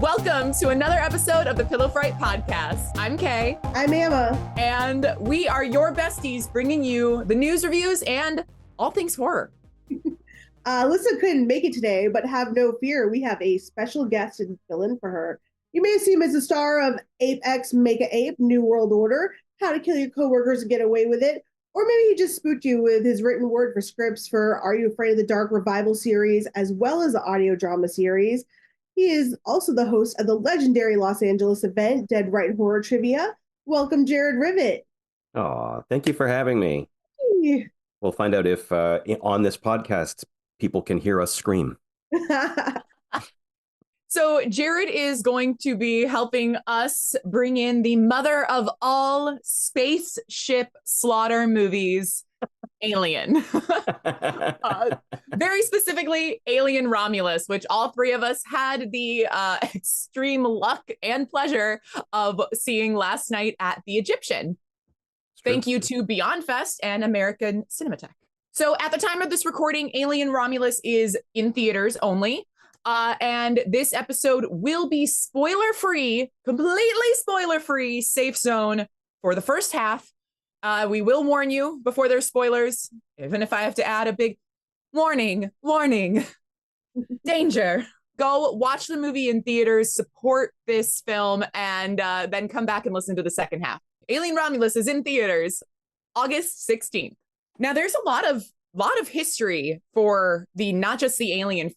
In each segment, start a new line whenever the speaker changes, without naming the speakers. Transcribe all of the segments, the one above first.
Welcome to another episode of the Pillow Fright podcast. I'm Kay.
I'm Emma.
And we are your besties bringing you the news, reviews, and all things horror.
Elissa couldn't make it today, but have no fear. We have a special guest to fill in for her. You may see him as the star of Ape X Make a Ape, New World Order, How to Kill Your Coworkers and Get Away with It, or maybe he just spooked you with his written word for scripts for Are You Afraid of the Dark revival series, as well as the audio drama series. He is also the host of the legendary Los Angeles event, Dead Right Horror Trivia. Welcome, Jared Rivet.
Oh, thank you for having me.
Hey.
We'll find out if on this podcast, people can hear us scream.
So Jared is going to be helping us bring in the mother of all spaceship slaughter movies, Alien. Very specifically, Alien Romulus, which all three of us had the extreme luck and pleasure of seeing last night at the Egyptian. Thank you to Beyond Fest and American Cinematheque. So at the time of this recording, Alien Romulus is in theaters only. And this episode will be spoiler-free, completely spoiler-free, safe zone for the first half. We will warn you before there's spoilers, even if I have to add a big warning, danger. Go watch the movie in theaters, support this film, and then come back and listen to the second half. Alien Romulus is in theaters August 16th. Now, there's a lot of history for not just the Alien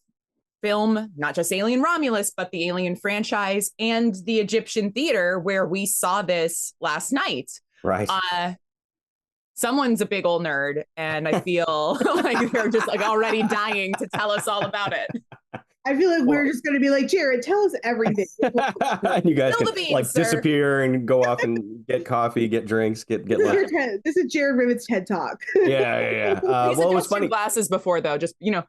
film, not just Alien Romulus, but the Alien franchise and the Egyptian theater where we saw this last night.
Right.
Someone's a big old nerd, and I feel like they're just like already dying to tell us all about it.
I feel like we're just going to be like, Jared, tell us everything.
And you guys can
beans,
disappear and go off and get coffee, get drinks, get lunch.
This is Jared Rivet's TED Talk.
Yeah.
Well, it was funny. Glasses before though, just
Yeah.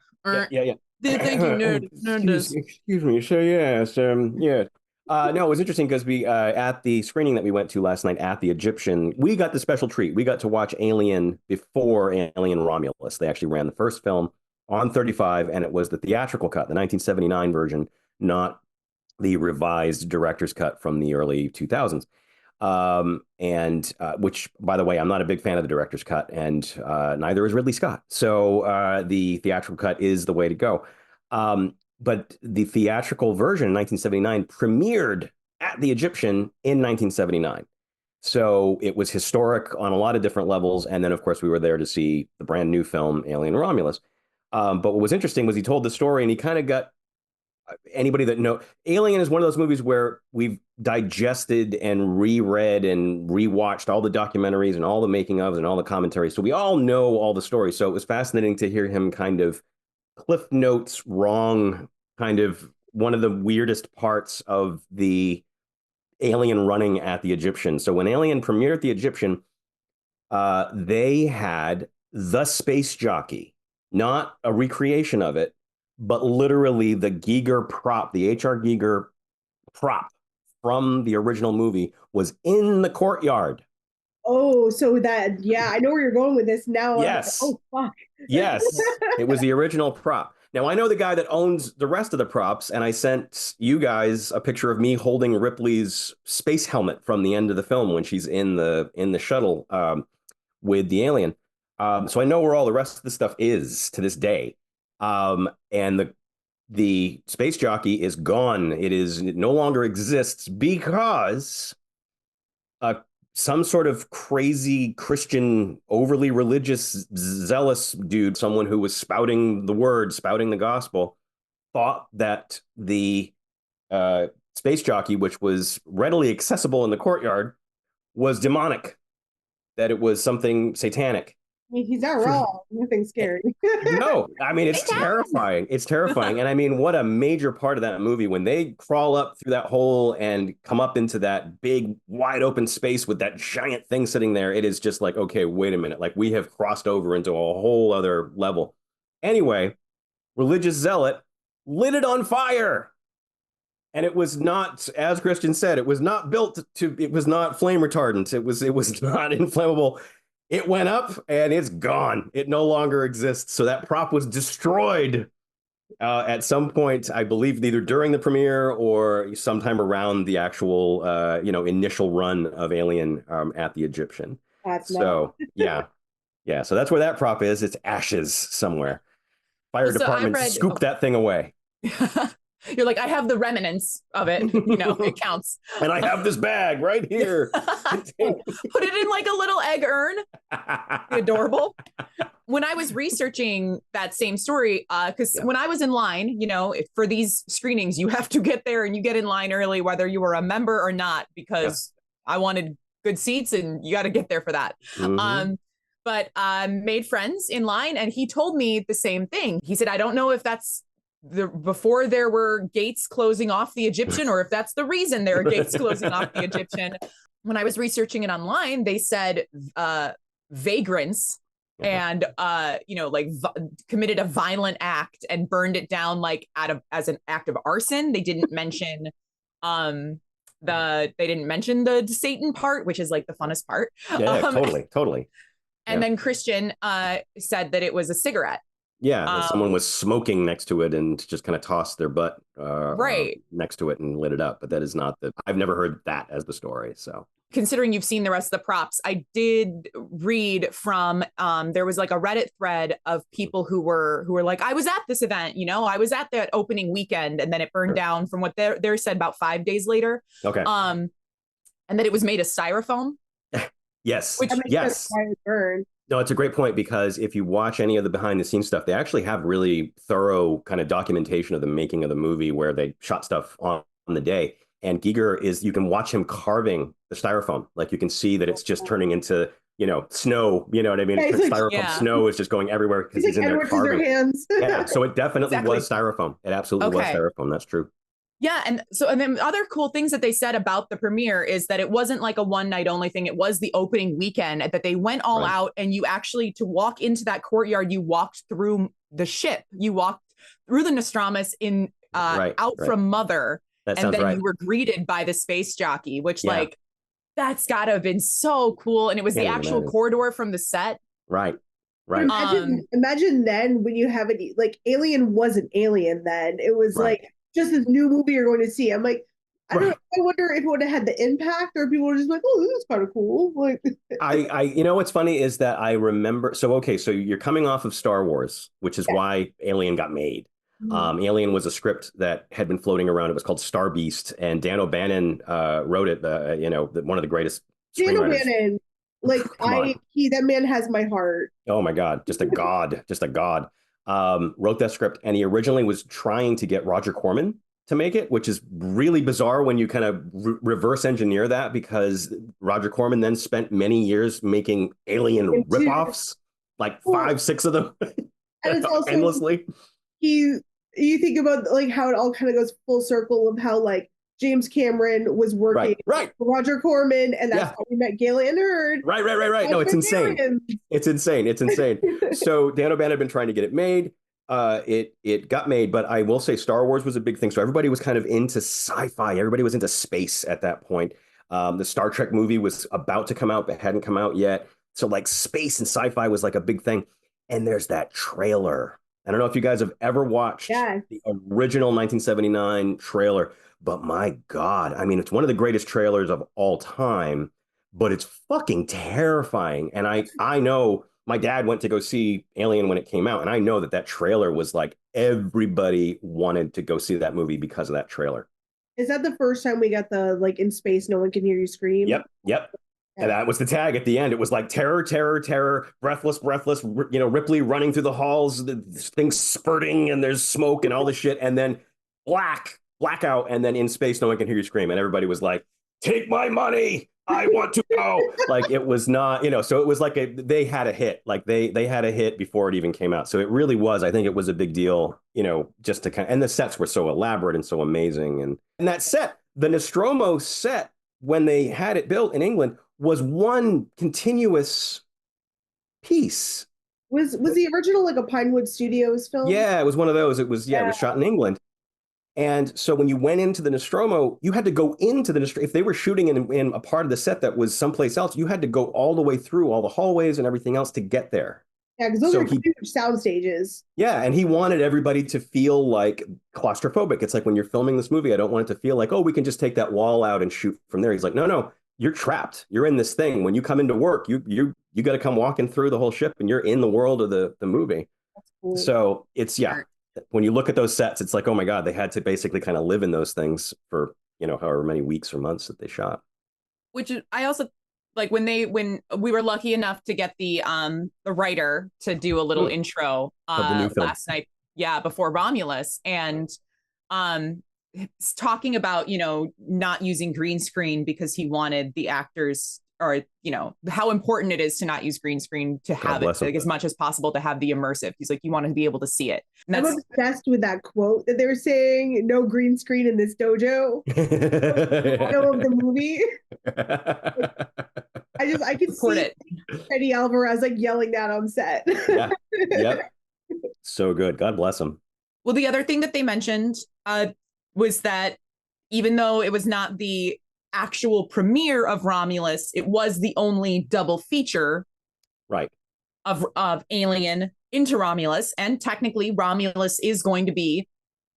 Thank you, nerd.
Excuse me. So yeah. No, it was interesting because we at the screening that we went to last night at the Egyptian, we got the special treat. We got to watch Alien before Alien Romulus. They actually ran the first film on 35, and it was the theatrical cut, the 1979 version, not the revised director's cut from the early 2000s. Which, by the way, I'm not a big fan of the director's cut, and neither is Ridley Scott. So the theatrical cut is the way to go. But the theatrical version in 1979 premiered at the Egyptian in 1979. So it was historic on a lot of different levels. And then, of course, we were there to see the brand new film, Alien Romulus. But what was interesting was he told the story, and he kind of got anybody that know Alien is one of those movies where we've digested and reread and rewatched all the documentaries and all the making ofs and all the commentaries. So we all know all the stories. So it was fascinating to hear him kind of Cliff Notes wrong, kind of one of the weirdest parts of the Alien running at the Egyptian. So when Alien premiered at the Egyptian, they had the space jockey, not a recreation of it, but literally the Giger prop, the H.R. Giger prop from the original movie was in the courtyard.
Oh, so that, yeah, I know where you're going with this now.
Yes.
Oh, fuck.
Yes, it was the original prop. Now, I know the guy that owns the rest of the props, and I sent you guys a picture of me holding Ripley's space helmet from the end of the film when she's in the shuttle with the alien. So I know where all the rest of the stuff is to this day. And the space jockey is gone. It no longer exists because some sort of crazy Christian, overly religious, zealous dude, someone who was spouting the word, spouting the gospel, thought that the space jockey, which was readily accessible in the courtyard, was demonic, that it was something satanic.
I mean, he's not wrong. Nothing scary.
No, I mean, it's terrifying. It's terrifying. And I mean, what a major part of that movie when they crawl up through that hole and come up into that big, wide open space with that giant thing sitting there. It is just like, okay, wait a minute. Like we have crossed over into a whole other level. Anyway, religious zealot lit it on fire. And it was not, as Christian said, it was not it was not flame retardant. It was not inflammable. It went up and it's gone. It no longer exists. So that prop was destroyed at some point, I believe either during the premiere or sometime around the actual, initial run of Alien at the Egyptian.
That's
So yeah, yeah. So that's where that prop is. It's ashes somewhere. Fire
So I
department
read,
scoop that thing away.
You're like, I have the remnants of it. It counts.
And I have this bag right here.
Put it in like a little egg urn. Adorable. When I was researching that same story, because when I was in line, for these screenings, you have to get there and you get in line early, whether you were a member or not, because I wanted good seats and you got to get there for that.
Mm-hmm.
But made friends in line, and he told me the same thing. He said, I don't know if that's before there were gates closing off the Egyptian, or if that's the reason there are gates closing off the Egyptian. When I was researching it online, they said vagrants and committed a violent act and burned it down as an act of arson. They didn't mention the Satan part, which is like the funnest part.
Totally.
And then Christian said that it was a cigarette.
Yeah, someone was smoking next to it and just kind of tossed their butt next to it and lit it up. But that is not I've never heard that as the story. So
considering you've seen the rest of the props, I did read from there was like a Reddit thread of people who were like, I was at this event, I was at that opening weekend, and then it burned down from what they said about 5 days later.
Okay.
And that it was made of styrofoam.
Yes.
Yes.
No, it's a great point, because if you watch any of the behind the scenes stuff, they actually have really thorough kind of documentation of the making of the movie where they shot stuff on the day. And Giger you can watch him carving the styrofoam. Like you can see that it's just turning into, snow, you know what I mean? Styrofoam snow is just going everywhere because he's in there carving.
Hands.
Yeah, so it definitely was styrofoam. It absolutely was styrofoam. That's true.
Yeah. And then other cool things that they said about the premiere is that it wasn't like a one night only thing. It was the opening weekend, that they went all out, and you actually, to walk into that courtyard, you walked through the ship. You walked through the Nostromus from Mother. And then you were greeted by the space jockey, which that's gotta have been so cool. And it was the actual corridor from the set.
Right.
Imagine then when you have it, like Alien wasn't Alien then. It was like just this new movie you're going to see. I'm like, I don't know, I wonder if it would have had the impact, or people were just like, oh, this is kind of cool. Like
what's funny is that I remember, so you're coming off of Star Wars, which is why Alien got made. Mm-hmm. Alien was a script that had been floating around. It was called Star Beast, and Dan O'Bannon wrote it, one of the greatest
Dan
screenwriters.
O'Bannon, that man has my heart.
Oh my God, just a god, just a god. Wrote that script, and he originally was trying to get Roger Corman to make it, which is really bizarre when you kind of reverse engineer that, because Roger Corman then spent many years making Alien ripoffs, like 5-6 of them, and it's also endlessly.
You think about like how it all kind of goes full circle of how like James Cameron was working for Roger Corman, and that's how we met Gale and Hurd.
Right. No, it's insane. It's insane. So Dan O'Bannon had been trying to get it made. It got made, but I will say Star Wars was a big thing. So everybody was kind of into sci-fi. Everybody was into space at that point. The Star Trek movie was about to come out, but hadn't come out yet. So like space and sci-fi was like a big thing. And there's that trailer. I don't know if you guys have ever watched the original 1979 trailer, but my God, I mean, it's one of the greatest trailers of all time, but it's fucking terrifying. And I know my dad went to go see Alien when it came out, and I know that trailer was like everybody wanted to go see that movie because of that trailer.
Is that the first time we got the like in space, no one can hear you scream?
Yep. And that was the tag at the end. It was like terror, breathless, Ripley running through the halls, the things spurting, and there's smoke and all this shit. And then blackout. And then in space, no one can hear you scream. And everybody was like, take my money. I want to go. Like it was not, so it was like they had a hit. Like they had a hit before it even came out. So it really was, I think it was a big deal, just to and the sets were so elaborate and so amazing. And that set, the Nostromo set, when they had it built in England, was one continuous piece.
Was the original like a Pinewood Studios film?
Yeah, it was one of those. It was it was shot in England. And so when you went into the Nostromo, you had to go into the Nostromo. If they were shooting in a part of the set that was someplace else, you had to go all the way through all the hallways and everything else to get there.
Yeah, because those
So
are huge sound stages.
yeah, and he wanted everybody to feel like claustrophobic. It's like when you're filming this movie, I don't want it to feel like, oh, we can just take that wall out and shoot from there. He's like, no, no, you're trapped. You're in this thing. When you come into work, you got to come walking through the whole ship, and you're in the world of the movie.
That's cool.
So it's when you look at those sets, it's like, oh my God, they had to basically kind of live in those things for, however many weeks or months that they shot.
Which I also like when we were lucky enough to get the writer to do a little intro
of the new film
last night, before Romulus, and talking about not using green screen because he wanted the actors, or how important it is to not use green screen, to have it like, as much as possible, to have the immersive. He's like, you want to be able to see it.
I'm obsessed with that quote that they were saying, no green screen in this dojo. Of the movie. I can see it. Eddie Alvarez like yelling that on set.
Yeah. Yep. So good. God bless him.
Well, the other thing that they mentioned was that even though it was not the actual premiere of Romulus, it was the only double feature,
right,
of Alien into Romulus, and technically Romulus is going to be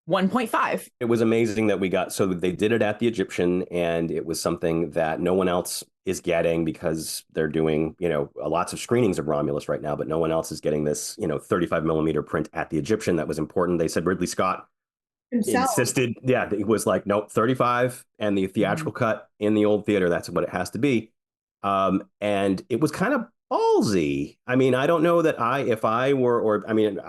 1.5.
It was amazing that so they did it at the Egyptian, and it was something that no one else is getting, because they're doing lots of screenings of Romulus right now, but no one else is getting this 35 millimeter print at the Egyptian. That was important. They said Ridley Scott insisted, he was like, nope, 35 and the theatrical cut in the old theater, that's what it has to be. And it was kind of ballsy. I mean, I don't know that if I were, or I mean,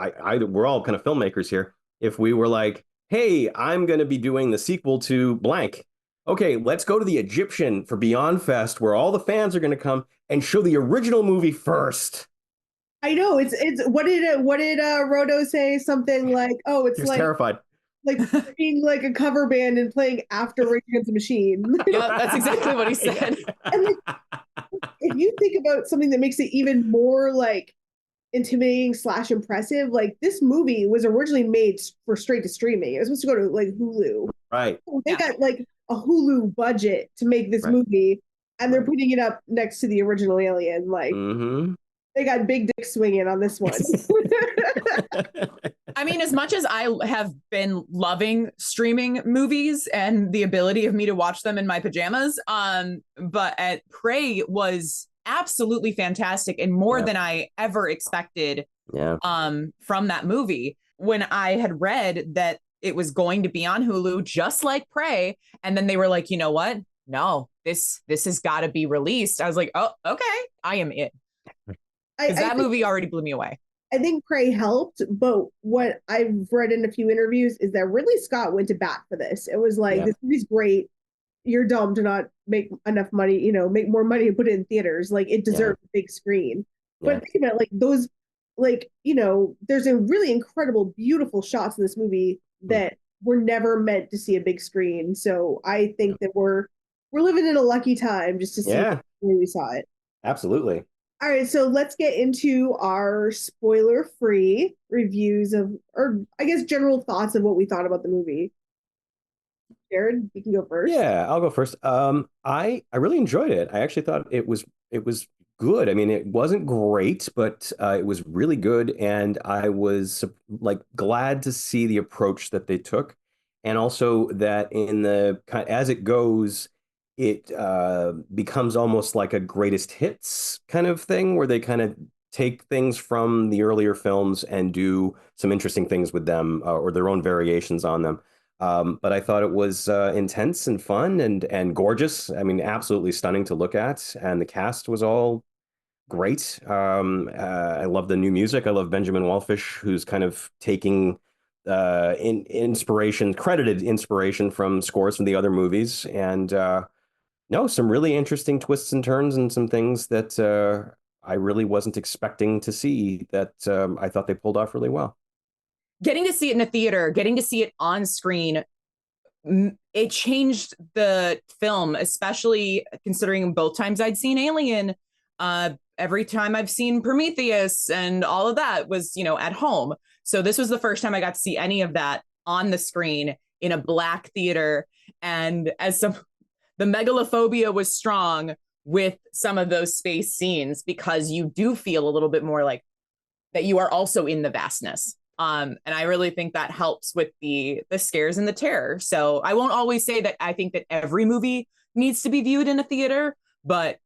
we're all kind of filmmakers here. If we were like, hey, I'm going to be doing the sequel to blank. Okay, let's go to the Egyptian for Beyond Fest, where all the fans are going to come, and show the original movie first.
I know it's what did Rodo say? Something like, oh, it's like
terrified.
Like being like a cover band and playing after Rage Against the Machine.
Yeah, that's exactly what he said.
And like, if you think about something that makes it even more like intimidating / impressive, like this movie was originally made for straight to streaming. It was supposed to go to like Hulu.
Right.
So they got like a Hulu budget to make this movie, and they're putting it up next to the original Alien. Like they got big dick swinging on this one.
I mean, as much as I have been loving streaming movies and the ability of me to watch them in my pajamas, but Prey was absolutely fantastic, and more than I ever expected from that movie. When I had read that it was going to be on Hulu, just like Prey, and then they were like, you know what? No, this has got to be released. I was like, oh, okay, I am in. Because that movie already blew me away.
I think Prey helped, but what I've read in a few interviews is that Ridley Scott went to bat for this. It was like, this movie's great. You're dumb to not make enough money, make more money and put it in theaters. Like, it deserves a big screen. But think about like those, like, there's a really incredible, beautiful shots in this movie that were never meant to see a big screen. So I think that we're living in a lucky time just to see when we saw it.
Absolutely.
All right, so let's get into our spoiler-free reviews or I guess general thoughts of what we thought about the movie. Jared, you can go first.
Yeah, I'll go first. I really enjoyed it. I actually thought it was good. I mean, it wasn't great, but it was really good, and I was like glad to see the approach that they took, and also that as it goes, it becomes almost like a greatest hits kind of thing, where they kind of take things from the earlier films and do some interesting things with them, or their own variations on them. But I thought it was intense and fun and gorgeous. I mean, absolutely stunning to look at. And the cast was all great. I love the new music. I love Benjamin Wallfisch, who's kind of taking credited inspiration from scores from the other movies. And some really interesting twists and turns, and some things that I really wasn't expecting to see that I thought they pulled off really well.
Getting to see it in a theater, getting to see it on screen, it changed the film, especially considering both times I'd seen Alien. Every time I've seen Prometheus and all of that was, at home. So this was the first time I got to see any of that on the screen in a black theater. And the megalophobia was strong with some of those space scenes, because you do feel a little bit more like, that you are also in the vastness. And I really think that helps with the scares and the terror. So I won't always say that I think that every movie needs to be viewed in a theater, but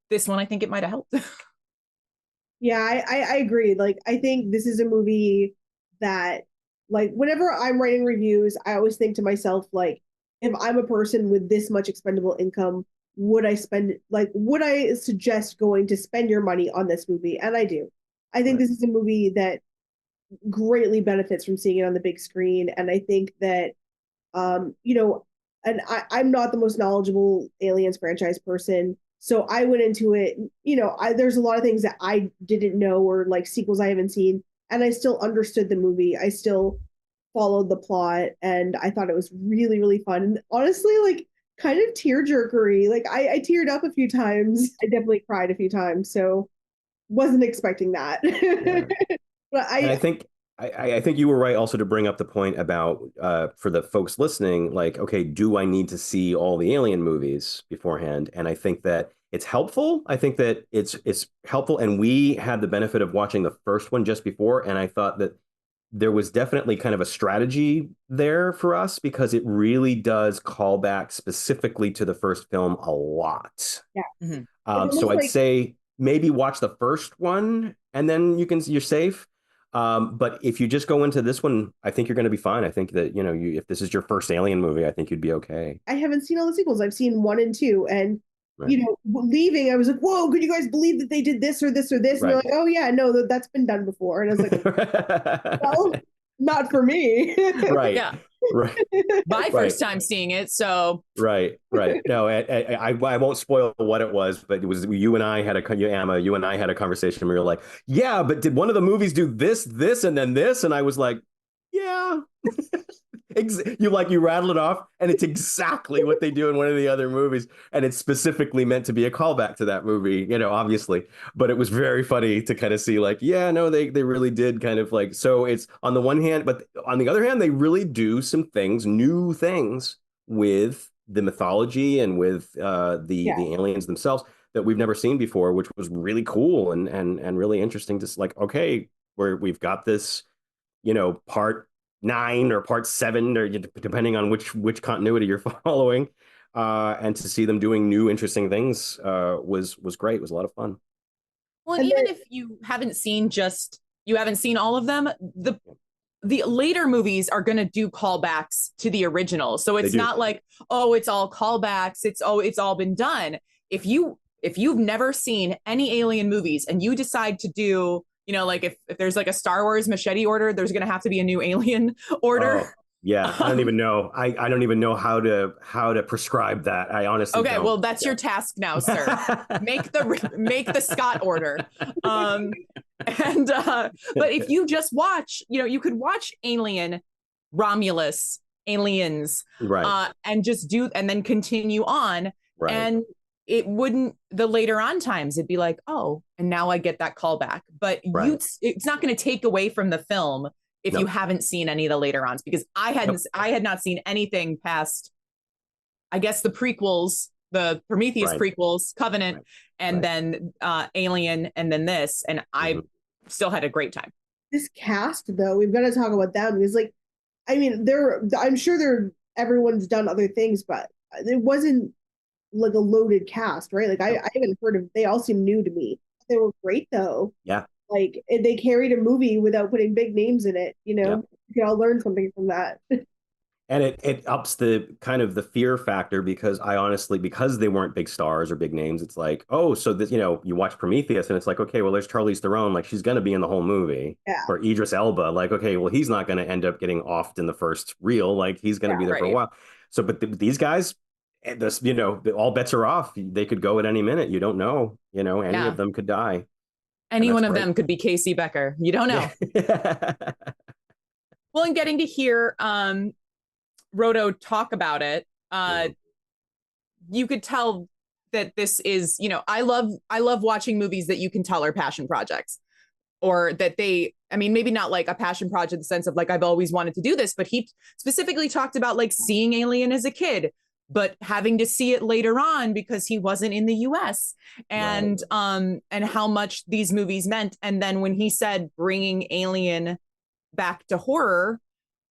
this one, I think it might have helped.
Yeah, I agree. Like, I think this is a movie that, like, whenever I'm writing reviews, I always think to myself, like, if I'm a person with this much expendable income, would I suggest going to spend your money on this movie? And I do. I think this is a movie that greatly benefits from seeing it on the big screen. And I think that, and I'm not the most knowledgeable Aliens franchise person. So I went into it, there's a lot of things that I didn't know, or like sequels I haven't seen, and I still understood the movie. I still followed the plot, and I thought it was really, really fun. And honestly, like, kind of tearjerkery. Like, I teared up a few times. I definitely cried a few times. So wasn't expecting that.
Yeah.
But
And I think you were right also to bring up the point about for the folks listening, like, okay, do I need to see all the Alien movies beforehand? And I think that it's helpful. I think that it's helpful. And we had the benefit of watching the first one just before, and I thought that there was definitely kind of a strategy there for us because it really does call back specifically to the first film a lot.
Yeah.
Mm-hmm.
So I'd say maybe watch the first one and then you're safe. But if you just go into this one, I think you're going to be fine. I think that, if this is your first Alien movie, I think you'd be okay.
I haven't seen all the sequels. I've seen 1 and 2, and leaving, I was like, whoa, could you guys believe that they did this or this or this? And they're like, oh yeah, no, that's been done before. And I was like, well, not for me.
Right.
Yeah.
Right.
My first time seeing it, so
right. No, I won't spoil what it was, but it was you and I had a conversation. We were like, yeah, but did one of the movies do this, and then this? And I was like, yeah. You rattle it off, and it's exactly what they do in one of the other movies, and it's specifically meant to be a callback to that movie, obviously. But it was very funny to kind of see, like, yeah, no, they really did kind of like. So it's on the one hand, but on the other hand, they really do some new things with the mythology and with the aliens themselves that we've never seen before, which was really cool and really interesting. To like, okay, we've got this, part 9 or part 7, or depending on which continuity you're following, and to see them doing new interesting things was great. It was a lot of fun.
Well, and even if you haven't seen all of them, the later movies are going to do callbacks to the original. So it's not like, oh, it's all callbacks. It's all been done. If you've never seen any Alien movies and you decide to do, like if there's like a Star Wars machete order, there's going to have to be a new Alien order.
Oh, yeah. I don't even know. I don't even know how to prescribe that. I honestly don't.
Well, that's your task now, sir. Make the Scott order. But if you just watch, you could watch Alien, Romulus, Aliens,
right,
and just and then continue on,
right.
And it wouldn't, the later on times, it'd be like, oh, and now I get that callback. But it's not going to take away from the film if you haven't seen any of the later ons, because I had not seen anything past, I guess, the prequels, the Prometheus prequels, Covenant, and then Alien, and then this, and I still had a great time.
This cast, though, we've got to talk about them, because, like, I mean, I'm sure everyone's done other things, but it wasn't like a loaded cast, right? Like, I haven't heard of. They all seem new to me. They were great, though.
Yeah.
Like, they carried a movie without putting big names in it. You can all learn something from that.
And it ups the kind of the fear factor, because because they weren't big stars or big names, it's like, oh, so this, you watch Prometheus and it's like, okay, well, there's Charlize Theron, like she's going to be in the whole movie.
Yeah.
Or Idris Elba, like, okay, well, he's not going to end up getting offed in the first reel, like he's going to be there for a while. So, but these guys, this, all bets are off. They could go at any minute. You don't know, any of them could die.
Any one of them could be Casey Becker. You don't know.
Yeah.
Well, and getting to hear Roto talk about it, you could tell that this is, I love watching movies that you can tell are passion projects, or that maybe not like a passion project in the sense of like, I've always wanted to do this, but he specifically talked about like seeing Alien as a kid, but having to see it later on because he wasn't in the US, and how much these movies meant. And then when he said bringing Alien back to horror,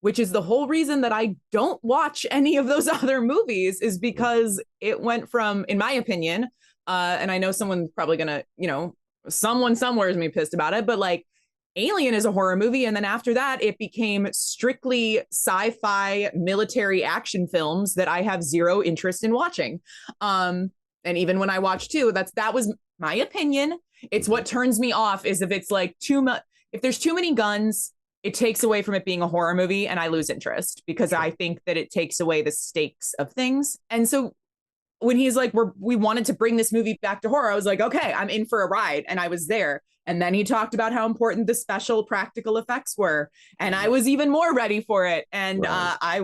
which is the whole reason that I don't watch any of those other movies, is because it went from, in my opinion, and I know someone's probably gonna, someone somewhere is gonna be pissed about it, but like, Alien is a horror movie, and then after that, it became strictly sci-fi military action films that I have zero interest in watching. And even when I watch two, that was my opinion. It's what turns me off is if it's like if there's too many guns, it takes away from it being a horror movie, and I lose interest because I think that it takes away the stakes of things. And so when he's like, we wanted to bring this movie back to horror, I was like, okay, I'm in for a ride, and I was there. And then he talked about how important the special practical effects were. And I was even more ready for it. And Emma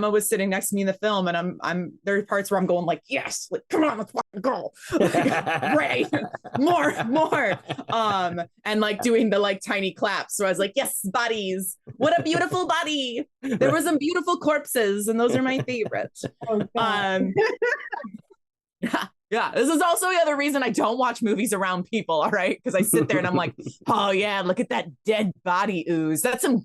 was sitting next to me in the film, and there are parts where I'm going like, yes, like, come on, let's fucking go. Like, Ray, more. And like doing the like tiny claps. So I was like, yes, bodies. What a beautiful body. There were some beautiful corpses, and those are my favorites. Yeah, this is also the other reason I don't watch movies around people, all right? Because I sit there and I'm like, oh yeah, look at that dead body ooze. That's some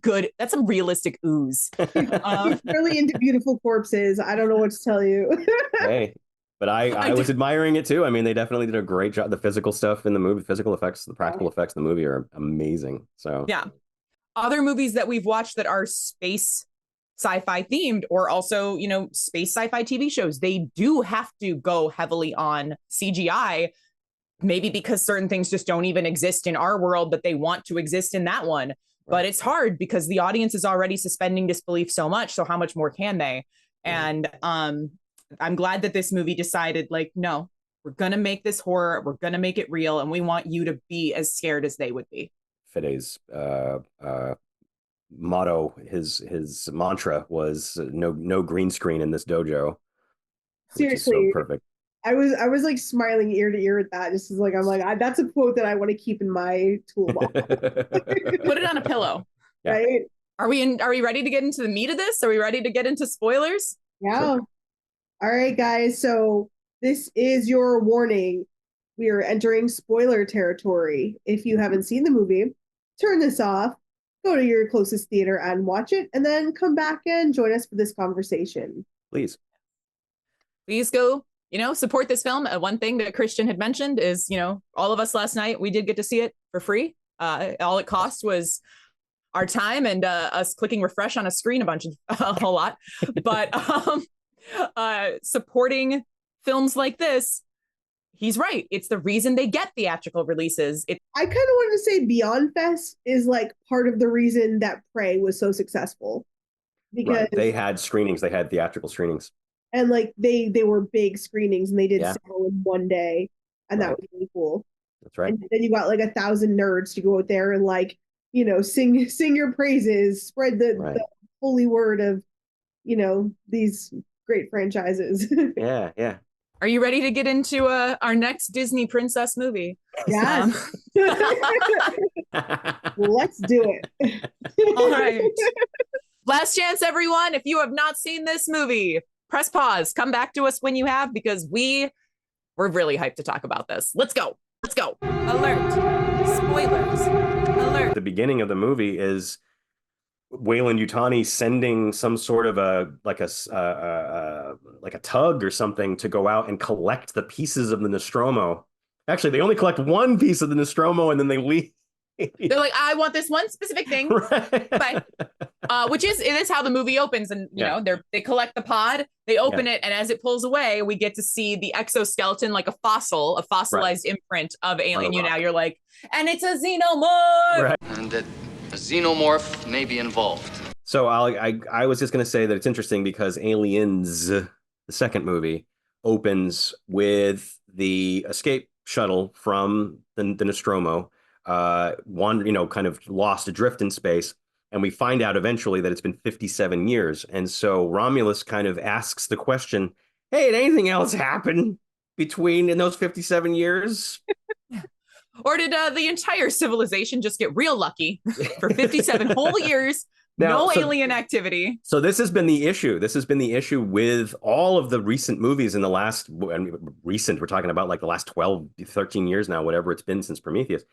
realistic ooze.
He's really into beautiful corpses. I don't know what to tell you.
Hey, but I was admiring it too. I mean, they definitely did a great job. The physical stuff in the movie, physical effects, the practical effects in the movie are amazing. So
yeah. Other movies that we've watched that are space sci-fi themed, or also, space sci-fi TV shows, they do have to go heavily on CGI, maybe because certain things just don't even exist in our world, but they want to exist in that one. Right. But it's hard because the audience is already suspending disbelief so much. So how much more can they? Yeah. And I'm glad that this movie decided, like, no, we're going to make this horror. We're going to make it real. And we want you to be as scared as they would be.
Fide's motto, his mantra was no green screen in this dojo.
Seriously,
so perfect.
I was like smiling ear to ear at that. Just as like I'm like that's a quote that I want to keep in my toolbox.
Put it on a pillow.
Yeah. Right?
Are we ready to get into the meat of this? Are we ready to get into spoilers?
Yeah. Sure. All right, guys. So this is your warning. We are entering spoiler territory. If you haven't seen the movie, turn this off. Go to your closest theater and watch it, and then come back and join us for this conversation.
Please
go, support this film. One thing that Christian had mentioned is, all of us last night, we did get to see it for free. All it cost was our time and us clicking refresh on a screen a whole lot. But supporting films like this, he's right. It's the reason they get theatrical releases. I
kind of wanted to say Beyond Fest is like part of the reason that Prey was so successful. Because
they had screenings, they had theatrical screenings.
And like they were big screenings, and they did several in one day. And that was really cool.
That's right.
And then you got like 1,000 nerds to go out there and like, sing your praises, spread the holy word of, these great franchises.
Yeah.
Are you ready to get into our next Disney princess movie?
Yes. Let's do it.
All right. Last chance, everyone. If you have not seen this movie, press pause. Come back to us when you have, because we're really hyped to talk about this. Let's go. Alert. Spoilers. Alert.
The beginning of the movie is Weyland-Yutani sending some sort of a tug or something to go out and collect the pieces of the Nostromo. Actually, they only collect one piece of the Nostromo and then they leave.
They're like, I want this one specific thing, right. But it is how the movie opens, and they collect the pod, they open it, and as it pulls away, we get to see the exoskeleton, like a fossilized imprint of Alien. You're like, and it's a xenomorph,
right. And that a xenomorph may be involved.
So I was just going to say that it's interesting because Aliens, the second movie, opens with the escape shuttle from the Nostromo, kind of lost adrift in space. And we find out eventually that it's been 57 years. And so Romulus kind of asks the question, hey, did anything else happen in those 57 years?
Or did the entire civilization just get real lucky for 57 whole years?
Now,
no alien activity.
So this has been the issue. This has been the issue with all of the recent movies in the last, and recent, we're talking about like the last 12, 13 years now, whatever it's been since Prometheus.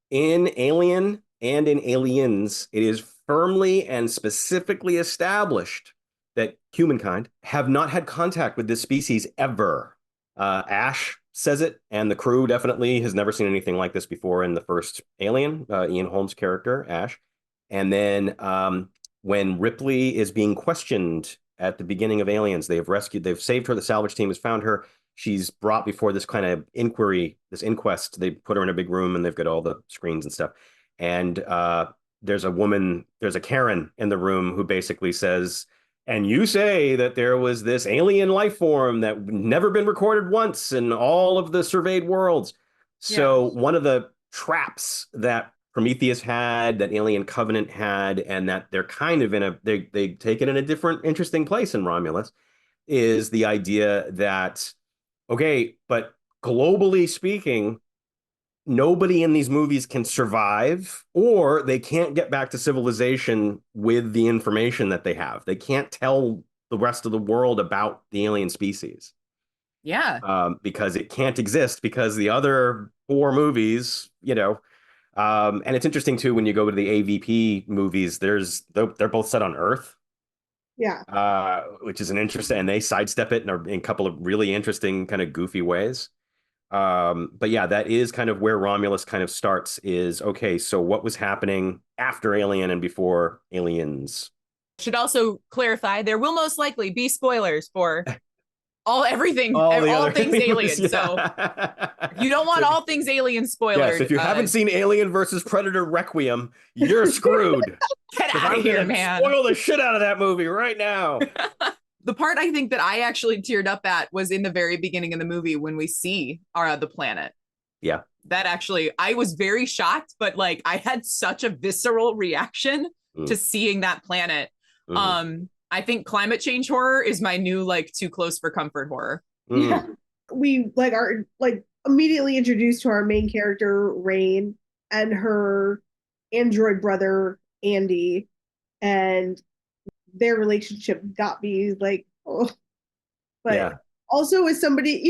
In Alien and in Aliens, it is firmly and specifically established that humankind have not had contact with this species ever. Ash says it, and the crew definitely has never seen anything like this before in the first Alien, Ian Holmes' character, Ash. And then when Ripley is being questioned at the beginning of Aliens, they've saved her, the salvage team has found her. She's brought before this kind of this inquest. They put her in a big room and they've got all the screens and stuff. And there's a Karen in the room who basically says, and you say that there was this alien life form that never been recorded once in all of the surveyed worlds. So one of the traps that Prometheus had, that Alien Covenant had, and that they're kind of they take it in a different, interesting place in Romulus, is the idea that, okay, but globally speaking, nobody in these movies can survive, or they can't get back to civilization with the information that they have. They can't tell the rest of the world about the alien species.
Yeah.
Because it can't exist, because the other 4 movies, and it's interesting too, when you go to the AVP movies, they're both set on Earth.
Yeah.
Which is an interesting, and they sidestep it in a couple of really interesting kind of goofy ways. But yeah, that is kind of where Romulus kind of starts, is, okay, so what was happening after Alien and before Aliens?
Should also clarify, there will most likely be spoilers for all things alien. Yeah. So if you don't want all things alien spoilers.
Yes, if you haven't seen Alien versus Predator Requiem, you're screwed.
Get out of here, man.
Spoil the shit out of that movie right now.
The part I think that I actually teared up at was in the very beginning of the movie when we see the planet.
Yeah.
That actually, I was very shocked, but like I had such a visceral reaction to seeing that planet. I think climate change horror is my new too close for comfort horror.
Yeah. We are immediately introduced to our main character, Rain, and her android brother, Andy, and their relationship got me also as somebody,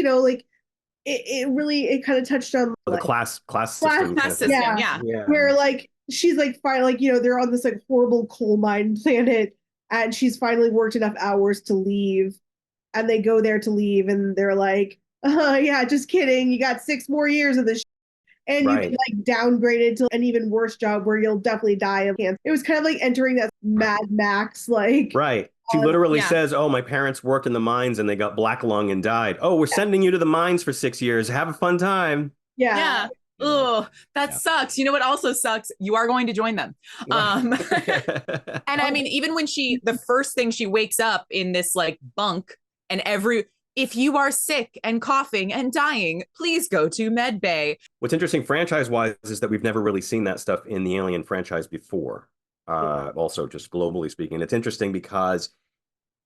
it really kind of touched on
the class system.
Yeah.
Where she's fine, they're on this horrible coal mine planet, and she's finally worked enough hours to leave, and they go there to leave, and they're like, yeah, just kidding, you got 6 more years of this and you get downgraded to an even worse job where you'll definitely die of cancer. It was kind of entering that Mad Max
right. She literally says, oh, my parents worked in the mines and they got black lung and died. Oh, we're sending you to the mines for 6 years. Have a fun time.
Yeah. Oh, that sucks. You know what also sucks? You are going to join them. And I mean, even when the first thing she wakes up in this bunk, and if you are sick and coughing and dying, please go to med bay.
What's interesting franchise-wise is that we've never really seen that stuff in the Alien franchise before. Also, just globally speaking. It's interesting because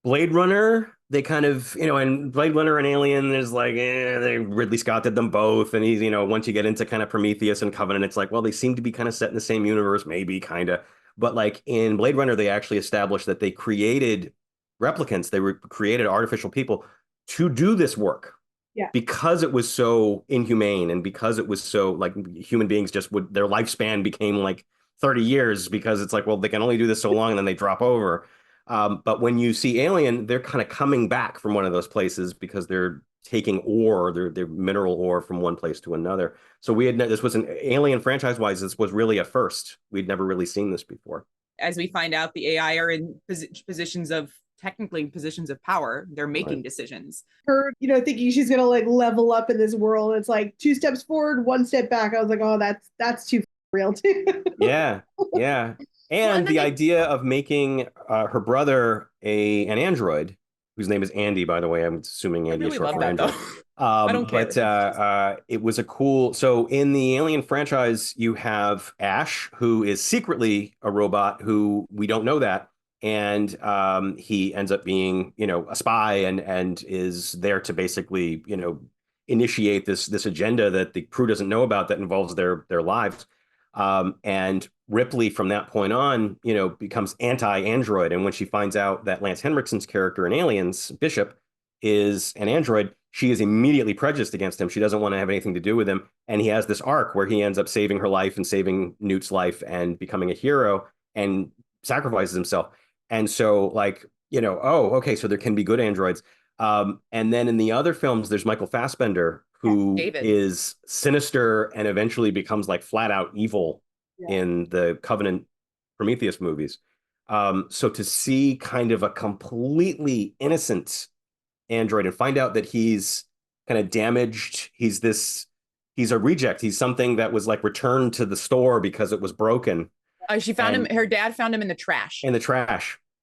Blade Runner, they kind of, and Blade Runner and Alien is Ridley Scott did them both. And he's, once you get into kind of Prometheus and Covenant, it's well, they seem to be kind of set in the same universe, maybe kind of. But in Blade Runner, they actually established that they created replicants. They created artificial people to do this work.
Yeah.
Because it was so inhumane, and because it was so human beings their lifespan became 30 years, because it's well, they can only do this so long and then they drop over. But when you see Alien, they're kind of coming back from one of those places because they're taking their mineral ore from one place to another. So this was an Alien franchise-wise, this was really a first. We'd never really seen this before.
As we find out, the AI are in positions of power. They're making decisions.
Her, thinking she's gonna level up in this world. It's 2 steps forward, 1 step back. I was oh, that's too real too.
Yeah. And the idea of making her brother an android, whose name is Andy, by the way. I'm assuming Andy is short for android.
I don't care.
But it was a cool. So in the Alien franchise, you have Ash, who is secretly a robot, who we don't know that. And he ends up being, a spy and is there to basically, initiate this agenda that the crew doesn't know about that involves their lives. And Ripley, from that point on, becomes anti-android. And when she finds out that Lance Henriksen's character in Aliens, Bishop, is an android, she is immediately prejudiced against him. She doesn't want to have anything to do with him. And he has this arc where he ends up saving her life and saving Newt's life and becoming a hero and sacrifices himself. And so, oh, okay, so there can be good androids. And then in the other films, there's Michael Fassbender, who is sinister and eventually becomes like flat out evil in the Covenant Prometheus movies. So to see kind of a completely innocent android and find out that he's kind of damaged, he's a reject. He's something that was like returned to the store because it was broken.
She found him. Her dad found him in the trash.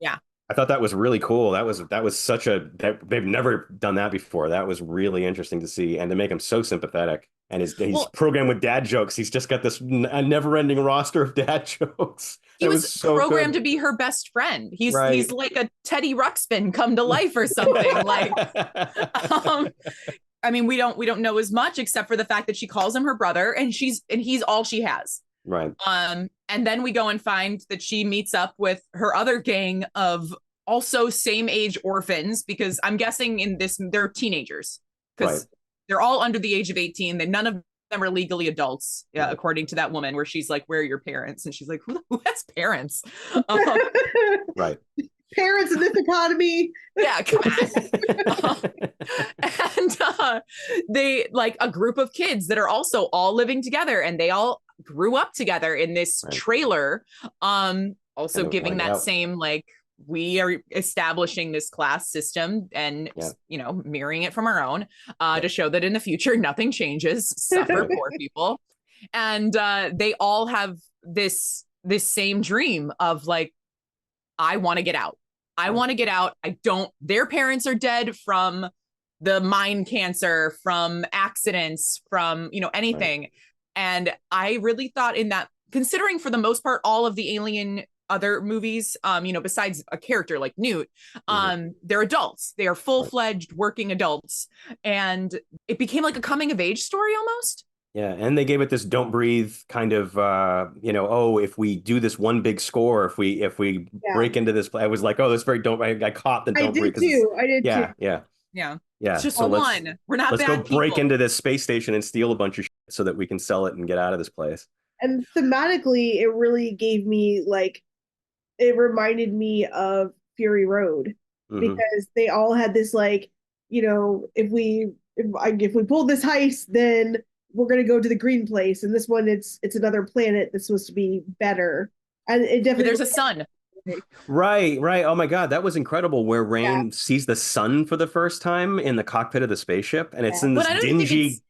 Yeah.
I thought that was really cool. That was they've never done that before. That was really interesting to see, and to make him so sympathetic. And he's programmed with dad jokes. He's just got this never-ending roster of dad jokes.
He was so programmed to be her best friend. He's like a Teddy Ruxpin come to life or something. Like, I mean, we don't know as much except for the fact that she calls him her brother, and he's all she has.
Right.
And then we go and find that she meets up with her other gang of also same age orphans, because I'm guessing in this they're teenagers, because they're all under the age of 18. None of them are legally adults, according to that woman, where she's like, "Where are your parents?" And she's like, "Who has parents?"
Right.
Parents in this economy.
Yeah, come on. And they like a group of kids that are also all living together, and they all grew up together in this trailer. Also giving that same like, we are establishing this class system and mirroring it from our own to show that in the future nothing changes. Suffer poor people. And they all have this same dream of like, I want to get out. I want to get out. Their parents are dead from the mind cancer, from accidents, from, anything. Right. And I really thought in that, considering for the most part, all of the Alien other movies, besides a character like Newt, they're adults. They are full-fledged working adults. And it became like a coming of age story almost.
Yeah, and they gave it this don't breathe kind of, if we do this one big score, if we break into this, I was like, oh, that's very don't. I caught the don't breathe.
I did too.
Yeah.
It's just so one. We're not.
Let's
bad
go break into this space station and steal a bunch of shit so that we can sell it and get out of this place.
And thematically, it really gave me it reminded me of Fury Road, because they all had this if we pull this heist, then we're going to go to the green place, and this one it's another planet that's supposed to be better, and it definitely
there's a sun.
Right. Oh my God, that was incredible. Where Rain sees the sun for the first time in the cockpit of the spaceship, and it's in this dingy,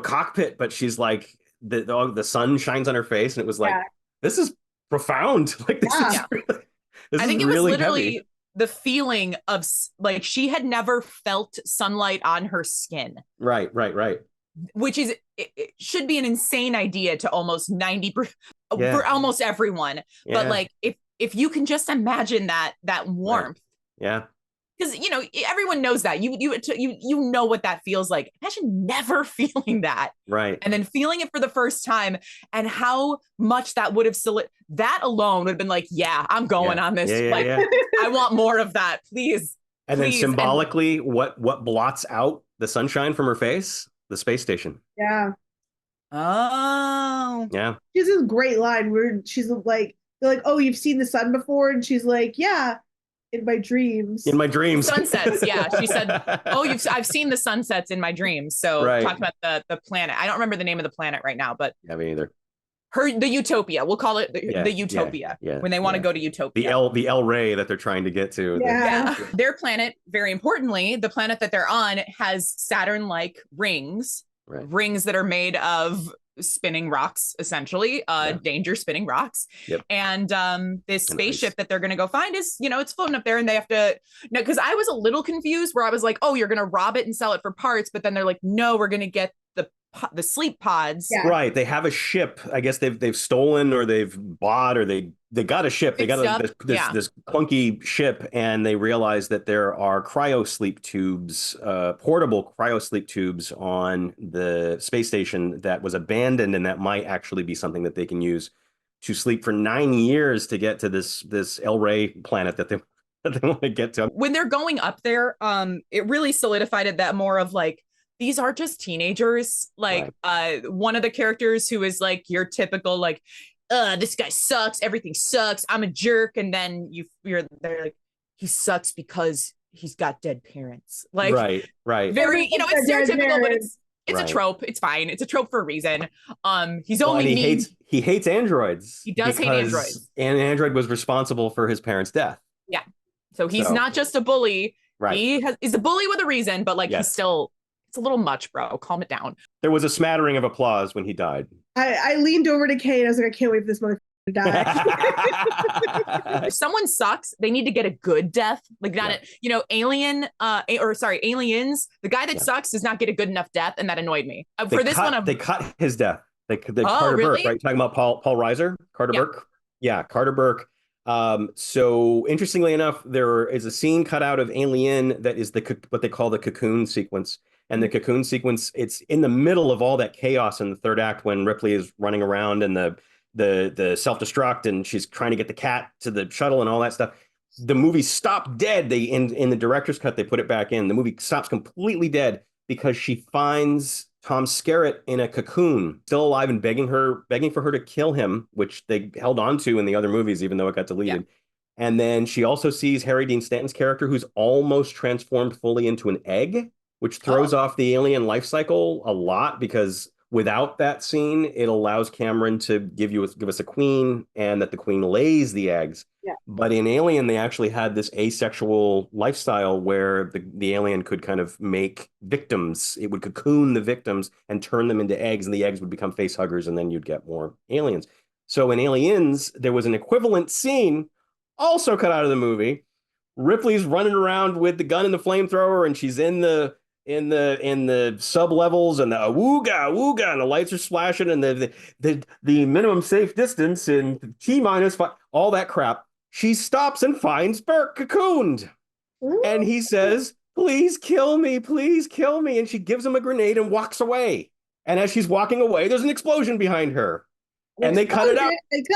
cockpit. But she's like, the sun shines on her face, and it was like, this is profound. Like this is really,
I think it was literally heavy. The feeling of like she had never felt sunlight on her skin. Right. Which is, it should be an insane idea to almost 90% for almost everyone. Yeah. But like, if you can just imagine that warmth.
Right. Yeah.
Because, everyone knows that you know what that feels like. Imagine never feeling that.
Right.
And then feeling it for the first time, and how much that would have that alone would have been like, I'm going on this. I want more of that, please.
And then symbolically, what blots out the sunshine from her face? The space station.
Yeah.
Oh.
Yeah.
She has this great line where she's like, they're like, "Oh, you've seen the sun before?" And she's like, "Yeah, in my dreams."
In my dreams.
Sunsets. Yeah. She said, "Oh, I've seen the sunsets in my dreams." So talking about the planet. I don't remember the name of the planet right now, but
me either.
The Utopia. We'll call it the Utopia. When they want to go to Utopia.
The El Rey that they're trying to get to.
Their planet, very importantly, the planet that they're on has Saturn-like rings.
Right.
Rings that are made of spinning rocks, essentially, danger spinning rocks.
Yep.
And this spaceship that they're going to go find is, it's floating up there, and they have to, because I was a little confused where I was like, oh, you're going to rob it and sell it for parts. But then they're like, no, we're going to get the sleep pods.
Yeah. Right. They have a ship. I guess they've stolen, or they've bought, or they they got a ship. They got this clunky ship, and they realize that there are cryosleep tubes, portable cryosleep tubes on the space station that was abandoned, and that might actually be something that they can use to sleep for 9 years to get to this El Rey planet that they want to get to.
When they're going up there, it really solidified it that more of like, these are just teenagers. Like, one of the characters who is like your typical like, this guy sucks, everything sucks, I'm a jerk, and then they're like, he sucks because he's got dead parents. Like, right. Very, it's stereotypical, but it's a trope. It's fine. It's a trope for a reason. He's only
he hates androids.
He does hate androids.
And an android was responsible for his parents' death.
Yeah. So he's not just a bully.
Right.
He's a bully with a reason, but like he's still, it's a little much, bro. Calm it down.
There was a smattering of applause when he died.
I leaned over to Kate. I was like, I can't wait for this motherfucker to die.
If someone sucks, they need to get a good death. Like not aliens. The guy that sucks does not get a good enough death, and that annoyed me.
They cut his death. Carter Burke, right? Talking about Paul Reiser, Carter Burke. Yeah, Carter Burke. So interestingly enough, there is a scene cut out of Alien that is what they call the cocoon sequence. And the cocoon sequence, it's in the middle of all that chaos in the third act when Ripley is running around and the self-destruct, and she's trying to get the cat to the shuttle and all that stuff. The movie stopped dead. In the director's cut, they put it back in. The movie stops completely dead because she finds Tom Skerritt in a cocoon, still alive, and begging for her to kill him, which they held on to in the other movies, even though it got deleted. Yeah. And then she also sees Harry Dean Stanton's character, who's almost transformed fully into an egg, which throws off the alien life cycle a lot, because without that scene, it allows Cameron to give us a queen, and that the queen lays the eggs. Yeah. But in Alien, they actually had this asexual lifestyle where the alien could kind of make victims. It would cocoon the victims and turn them into eggs, and the eggs would become facehuggers, and then you'd get more aliens. So in Aliens, there was an equivalent scene also cut out of the movie. Ripley's running around with the gun and the flamethrower, and she's in the sub levels, and the wooga, and the lights are splashing, and the minimum safe distance in T-5, all that crap. She stops and finds Burke cocooned. Ooh. And he says, please kill me, and she gives him a grenade and walks away. And as she's walking away, there's an explosion behind her. And they cut it out.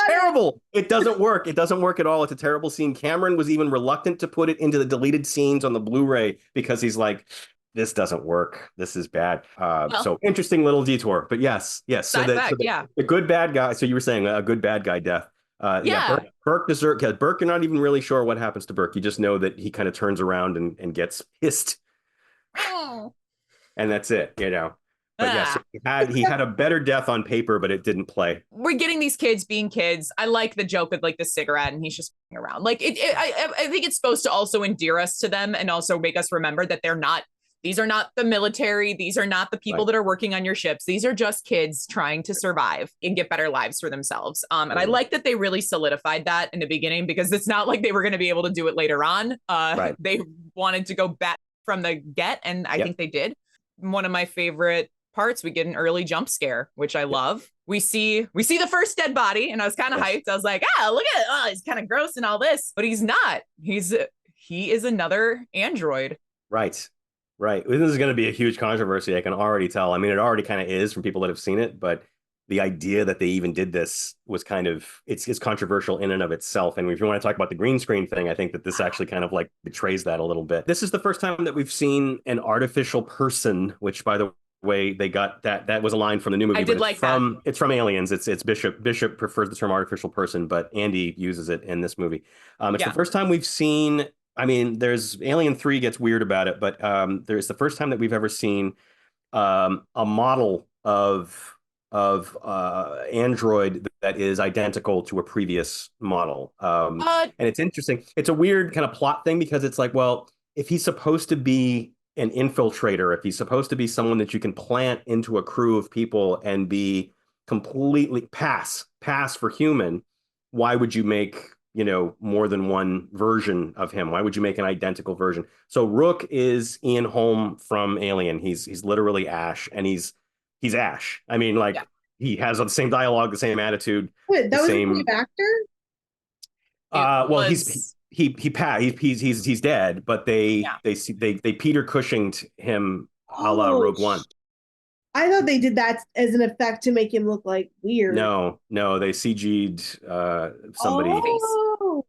Terrible. It doesn't work. It doesn't work at all. It's a terrible scene. Cameron was even reluctant to put it into the deleted scenes on the Blu-ray because he's like, this doesn't work. This is bad. So interesting little detour. But yes. So the good bad guy. So you were saying a good bad guy death. Burke deserves. Burke, you're not even really sure what happens to Burke. You just know that he kind of turns around and gets pissed. And that's it, But yes, he had a better death on paper, but it didn't play. We're
getting these kids being kids. I like the joke with like the cigarette, and he's just around. Like I think it's supposed to also endear us to them, and also make us remember that these are not the military. These are not the people that are working on your ships. These are just kids trying to survive and get better lives for themselves. And I like that they really solidified that in the beginning, because it's not like they were going to be able to do it later on. They wanted to go back from the get, and I think they did. One of my favorite parts, we get an early jump scare, which I love. We see the first dead body, and I was kind of hyped. I was like, look at it. He's kind of gross and all this, but he's not. He is another android.
Right. This is going to be a huge controversy. I can already tell. I mean, it already kind of is from people that have seen it, but the idea that they even did this was kind of, it's controversial in and of itself. And if you want to talk about the green screen thing, I think that this actually kind of like betrays that a little bit. This is the first time that we've seen an artificial person, which, by the way, they got that was a line from the new movie.
I did like that.
It's from Aliens. It's Bishop. Bishop prefers the term artificial person, but Andy uses it in this movie. It's the first time we've seen. I mean, there's Alien 3 gets weird about it, but there's the first time that we've ever seen a model of android that is identical to a previous model. And it's interesting. It's a weird kind of plot thing, because it's like, well, if he's supposed to be an infiltrator, if he's supposed to be someone that you can plant into a crew of people and be completely pass for human, why would you make more than one version of him? Why would you make an identical version? So Rook is Ian Holm from Alien. He's literally Ash, and he's Ash. I mean, he has the same dialogue, the same attitude.
Wait, that was the same actor?
Well, he's dead, but they Peter Cushinged him a la Rogue One.
I thought they did that as an effect to make him look like weird.
No, they CG'd somebody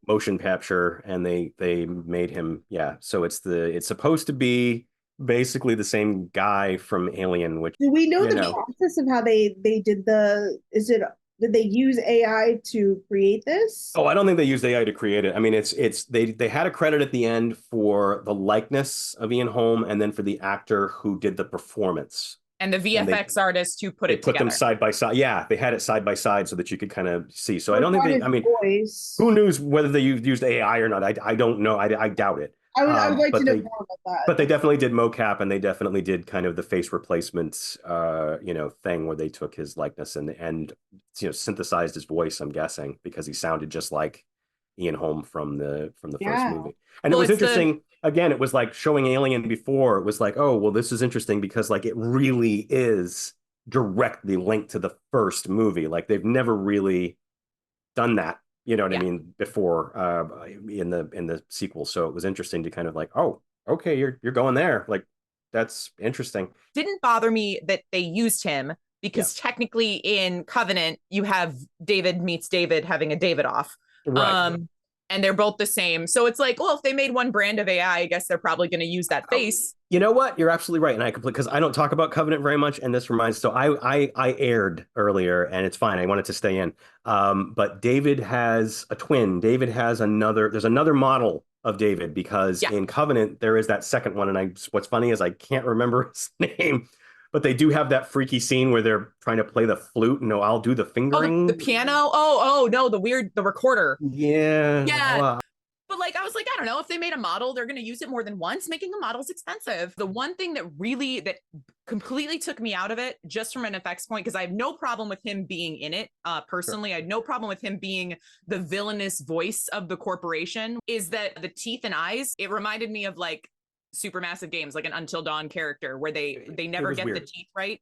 motion capture, and they made him. Yeah, so it's supposed to be basically the same guy from Alien. Which
do we know the process of how they did did they use AI to create this?
Oh, I don't think they used AI to create it. I mean, they had a credit at the end for the likeness of Ian Holm, and then for the actor who did the performance.
And the VFX artist who put it together.
Put them side by side. Yeah, they had it side by side so that you could kind of see. So I don't think who knows whether they used AI or not? I don't know. I doubt it.
I would like to know more about that.
But they definitely did mocap, and they definitely did kind of the face replacement, thing where they took his likeness and synthesized his voice. I'm guessing because he sounded just like Ian Holm from the first movie. And it was interesting. Again, it was like showing Alien before. It was like, oh, well, this is interesting because like it really is directly linked to the first movie. Like they've never really done that, I mean, before in the sequel. So it was interesting to kind of like, oh, okay, you're going there. Like that's interesting.
Didn't bother me that they used him because technically in Covenant you have David meets David having a David off.
Right.
And they're both the same. So it's like, well, if they made one brand of AI, I guess they're probably going to use that face.
You know what? You're absolutely right. And because I don't talk about Covenant very much. And this reminds, so I aired earlier and it's fine. I wanted to stay in. But David has a twin. David has there's another model of David because in Covenant, there is that second one. And what's funny is I can't remember his name. But they do have that freaky scene where they're trying to play the flute. No, I'll do the fingering.
Oh, the piano. Oh, no, the recorder.
Yeah.
Yeah. But like, I was like, I don't know, if they made a model, they're going to use it more than once. Making a model is expensive. The one thing that completely took me out of it, just from an effects point, because I have no problem with him being in it. Personally, sure. I had no problem with him being the villainous voice of the corporation, is that the teeth and eyes, it reminded me of like Supermassive Games, like an Until Dawn character where they never get weird. The teeth right.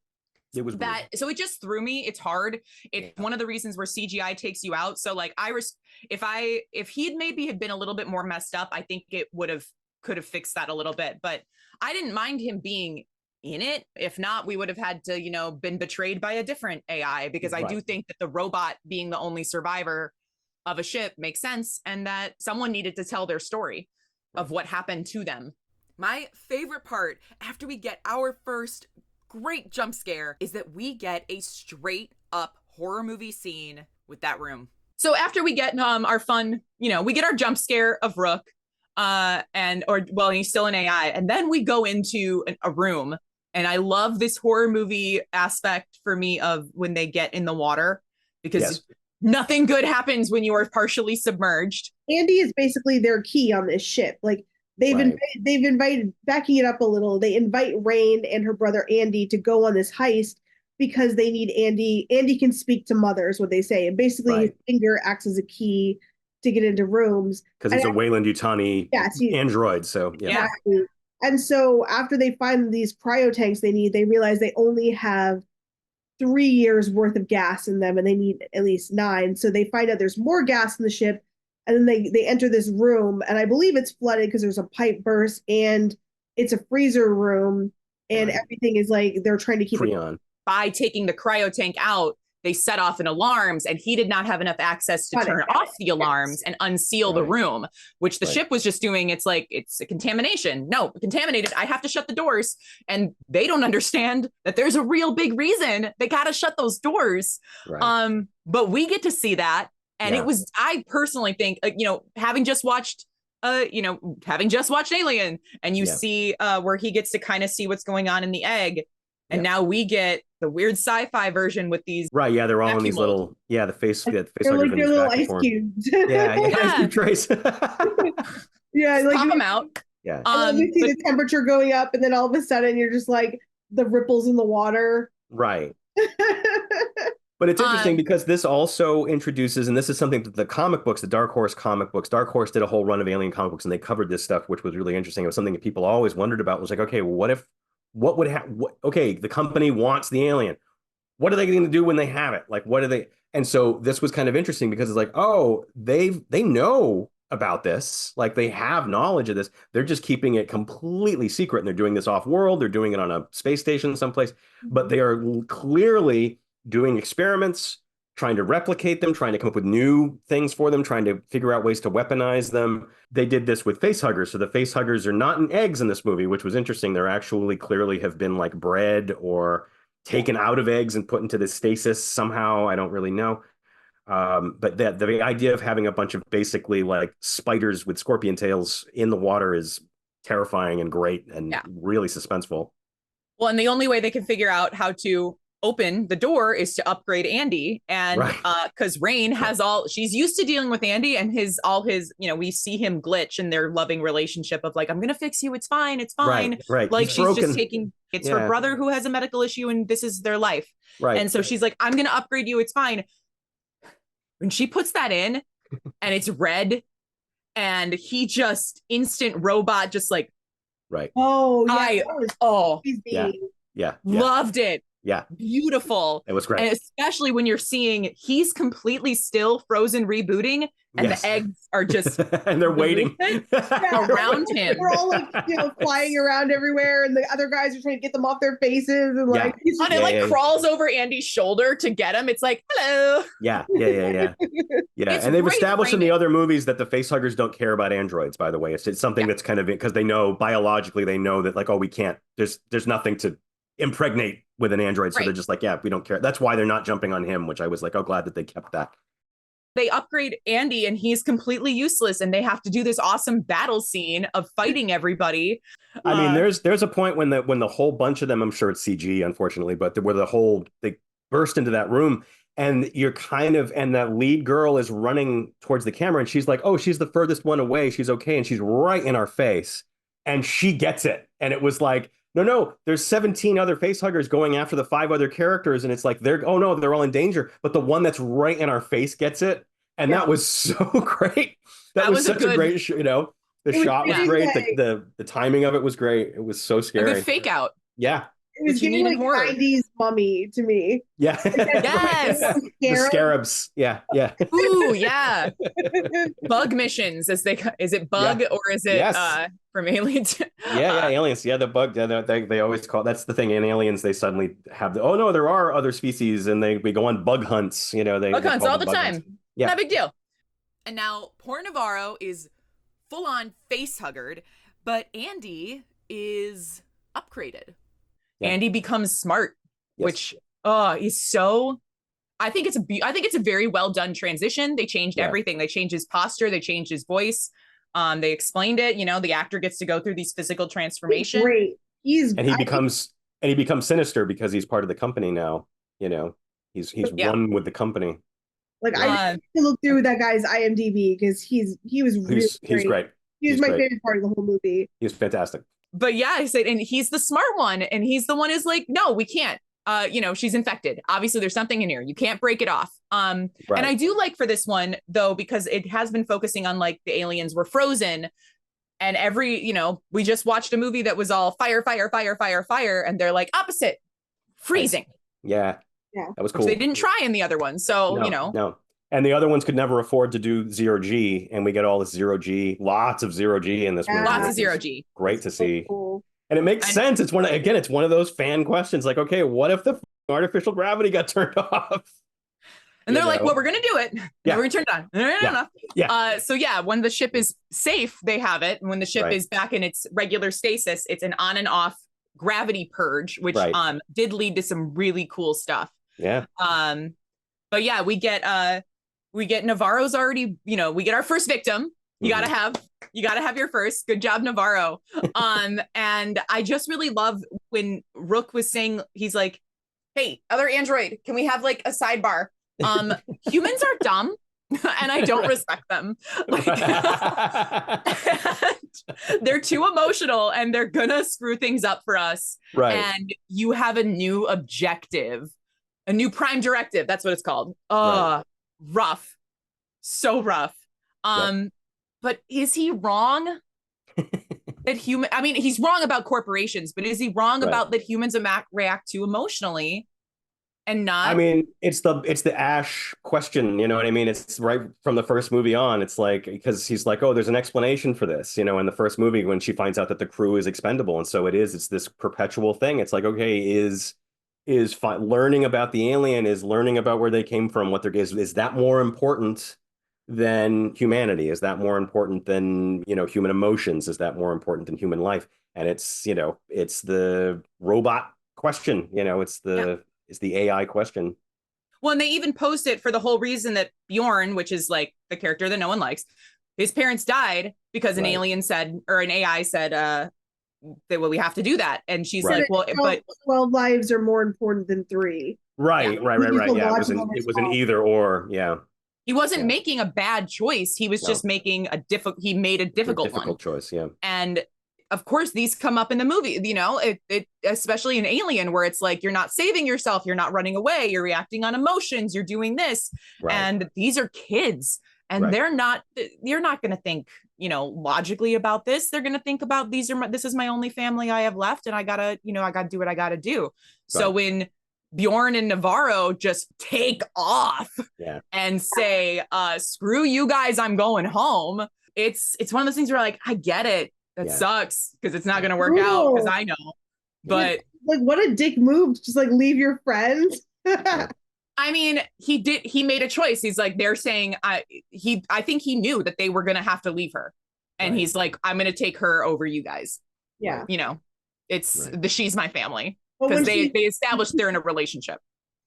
It was
that weird. So it just threw me. It's hard. It's one of the reasons where CGI takes you out. So like if he'd maybe had been a little bit more messed up, I think it could have fixed that a little bit. But I didn't mind him being in it. If not, we would have had to, been betrayed by a different AI, because I do think that the robot being the only survivor of a ship makes sense, and that someone needed to tell their story of what happened to them.
My favorite part after we get our first great jump scare is that we get a straight up horror movie scene with that room.
So after we get our fun, we get our jump scare of Rook, he's still an AI, and then we go into a room, and I love this horror movie aspect for me of when they get in the water, because nothing good happens when you are partially submerged.
Andy is basically their key on this ship. Like they've invited, backing it up a little, they invite Rain and her brother Andy to go on this heist because they need Andy. Andy can speak to mothers, what they say. And basically his finger acts as a key to get into rooms.
Because he's a Weyland-Yutani android. So, yeah.
Exactly. And so after they find these cryo tanks they need, they realize they only have 3 years worth of gas in them and they need at least 9. So they find out there's more gas in the ship. And then they enter this room, and I believe it's flooded because there's a pipe burst, and it's a freezer room, and everything is like they're trying to keep it
on.
By taking the cryo tank out, they set off an alarms, and he did not have enough access to turn off the alarms and unseal the room, which the ship was just doing. It's like, it's a contamination. No, contaminated. I have to shut the doors. And they don't understand that there's a real big reason they got to shut those doors. Right. But we get to see that. And it was, I personally think, having just watched Alien, and you see where he gets to kind of see what's going on in the egg. And now we get the weird sci-fi version with these.
Right. Yeah. They're all in these little, the facehuggers.
They're like their little ice cubes.
Ice cube trays.
Like
pop them out.
Yeah.
And then you see the temperature going up, and then all of a sudden you're just like the ripples in the water.
Right. But it's interesting because this also introduces, and this is something that the comic books, the Dark Horse comic books, Dark Horse did a whole run of Alien comic books, and they covered this stuff, which was really interesting. It was something that people always wondered about. It was like, okay, well, what would happen? Okay, the company wants the alien. What are they going to do when they have it? Like, what are they? And so this was kind of interesting because it's like, oh, they know about this. Like they have knowledge of this. They're just keeping it completely secret. And they're doing this off world. They're doing it on a space station someplace, but they are clearly doing experiments, trying to replicate them, trying to come up with new things for them, trying to figure out ways to weaponize them. They did this with facehuggers. So the facehuggers are not in eggs in this movie, which was interesting. They're actually clearly have been like bred or taken out of eggs and put into this stasis somehow. I don't really know. But the idea of having a bunch of basically like spiders with scorpion tails in the water is terrifying and great and really suspenseful.
Well, and the only way they can figure out how to open the door is to upgrade Andy. And because Rain has she's used to dealing with Andy and all his, we see him glitch in their loving relationship of like, I'm going to fix you. It's fine. It's fine.
Right.
Like she's just taking, it's her brother who has a medical issue and this is their life.
Right.
And so she's like, I'm going to upgrade you. It's fine. When she puts that in and it's red and he just instant robot, just like,
Oh, yeah.
Loved it.
Yeah.
Beautiful.
It was great.
And especially when you're seeing he's completely still frozen rebooting and the eggs are just
and they're waiting
around him.
We're all like, flying around everywhere and the other guys are trying to get them off their faces and like
and it crawls over Andy's shoulder to get him. It's like, hello.
Yeah. And they've established in the other movies that the facehuggers don't care about androids, by the way. It's something that's kind of because they know biologically, they know that like, oh, we can't, there's nothing to impregnate with an android. So they're just like, we don't care. That's why they're not jumping on him, which I was like, oh, glad that they kept that.
They upgrade Andy and he's completely useless and they have to do this awesome battle scene of fighting everybody.
I mean, there's a point when the whole bunch of them, I'm sure it's CG, unfortunately, but where they burst into that room and you're and that lead girl is running towards the camera and she's like, oh, she's the furthest one away. She's okay. And she's right in our face and she gets it. And it was like, no, there's 17 other facehuggers going after the 5 other characters. And it's like, they're all in danger. But the one that's right in our face gets it. And that was so great. That was such a great, the shot was great. The timing of it was great. It was so scary.
A good fake out.
Yeah.
It was giving like 90s Mummy to me.
Yeah.
Yes.
The scarabs. Yeah.
Ooh, yeah. Bug missions is it bug or is it from Aliens?
Aliens. Yeah, the bug. They always call that's the thing in Aliens. They suddenly have oh no, there are other species and we go on bug hunts. Bug
hunts all the time.
Hunts. Yeah.
Not a big deal.
And now Poor Navarro is full on facehuggered, but Andy is upgraded.
Yeah. Andy becomes smart, which is so. I think it's a very well done transition. They changed everything. They changed his posture. They changed his voice. They explained it. The actor gets to go through these physical transformations.
Great.
He becomes sinister because he's part of the company now. He's one with the company.
Like I need to look through that guy's IMDb because he was really
he's great.
He was my favorite part of the whole movie.
He was fantastic.
But I said, and he's the smart one, and he's the one who's like, no, we can't. She's infected. Obviously, there's something in here. You can't break it off. And I do like for this one though, because it has been focusing on like the aliens were frozen, and we just watched a movie that was all fire, and they're like opposite, freezing.
Yeah, that was cool.
Which they didn't try in the other one, so
no. And the other ones could never afford to do 0G, and we get all this 0G, lots of 0G in this movie.
Lots of 0G.
Great to see.
Cool.
And it makes sense. It's one of those fan questions. Like, okay, what if the artificial gravity got turned off?
And they're like, well, we're going to do it. Yeah. We're going to turn it on.
Yeah.
When the ship is safe, they have it. And when the ship is back in its regular stasis, it's an on and off gravity purge, which did lead to some really cool stuff.
Yeah.
But yeah, we get Navarro's already, we get our first victim. You gotta have your first. Good job, Navarro. And I just really love when Rook was saying, he's like, hey, other android, can we have like a sidebar? Humans are dumb and I don't respect them. Like, they're too emotional and they're gonna screw things up for us.
Right.
And you have a new objective, a new prime directive. That's what it's called. Rough. So rough. But is he wrong? He's wrong about corporations, but is he wrong about that humans react too emotionally? and not.
I mean, it's the Ash question, you know what I mean? It's right from the first movie on. It's like, because he's like, oh, there's an explanation for this, you know, in the first movie when she finds out that the crew is expendable. And so it's this perpetual thing. It's like, okay, learning about the alien, is learning about where they came from, what is that more important than humanity? Is that more important than, you know, human emotions? Is that more important than human life? And it's, you know, it's the robot question, you know, it's the AI question.
Well, and they even post it for the whole reason that Bjorn, which is like the character that no one likes, his parents died because an alien said, or an AI said, that, well, we have to do that. And she's like, well, but
12 lives are more important than 3.
Right. Yeah, it was an either or. Yeah.
He wasn't making a bad choice. He was just making he made a difficult
choice. Yeah.
And of course, these come up in the movie, you know, it especially in Alien, where it's like, you're not saving yourself, you're not running away, you're reacting on emotions, you're doing this. Right. And these are kids, and you're not going to think, you know, logically about this. They're going to think about this is my only family I have left, and I gotta do what I gotta do. Right. So when Bjorn and Navarro just take off and say, screw you guys, I'm going home. It's one of those things where, like, I get it. That sucks because it's not going to work out, because I know. But
like, what a dick move to just like leave your friends.
I mean, he made a choice. He's like, they're saying, I think he knew that they were going to have to leave her. And he's like, I'm going to take her over you guys.
Yeah.
You know, it's she's my family, because they established they're in a relationship.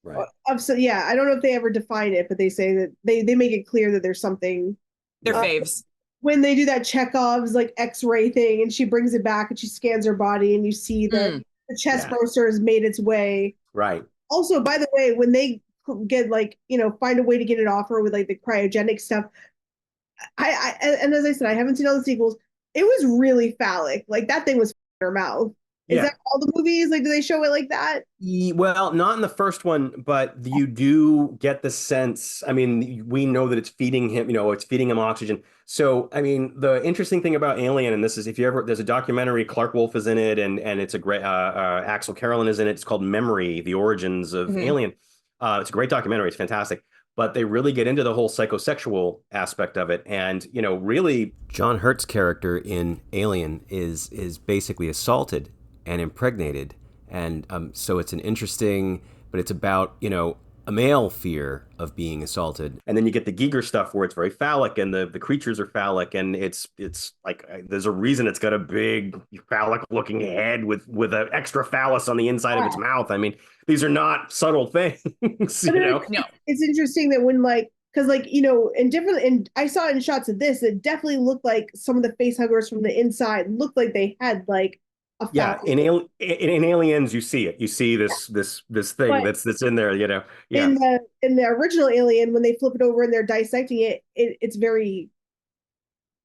Right.
So yeah, I don't know if they ever define it, but they say that they make it clear that there's something.
They're faves.
When they do that Chekhov's like X-ray thing, and she brings it back and she scans her body, and you see the chestburster has made its way.
Right.
Also, by the way, when they get like, you know, find a way to get it off her with like the cryogenic stuff, and as I said, I haven't seen all the sequels. It was really phallic. Like, that thing was in her mouth. Is that all the movies? Like, do they show it like that?
Well, not in the first one, but you do get the sense. I mean, we know that it's feeding him, you know, it's feeding him oxygen. So, I mean, the interesting thing about Alien, and this is, there's a documentary, Clark Wolf is in it, and it's a great, Axel Carolyn is in it. It's called Memory, The Origins of Alien. It's a great documentary. It's fantastic. But they really get into the whole psychosexual aspect of it. And, you know, really, John Hurt's character in Alien is basically assaulted and impregnated. And so it's an interesting, but it's about, you know, a male fear of being assaulted. And then you get the Giger stuff where it's very phallic, and the creatures are phallic, and it's like, there's a reason it's got a big phallic looking head with an extra phallus on the inside of its mouth. I mean, these are not subtle things, you know?
No.
It's interesting that when, like, because, like, you know, and I saw it in shots of this, it definitely looked like some of the facehuggers from the inside looked like they had like a
in Aliens, you see it. You see this thing that's in there, you know. Yeah.
In the original Alien, when they flip it over and they're dissecting it, it's very,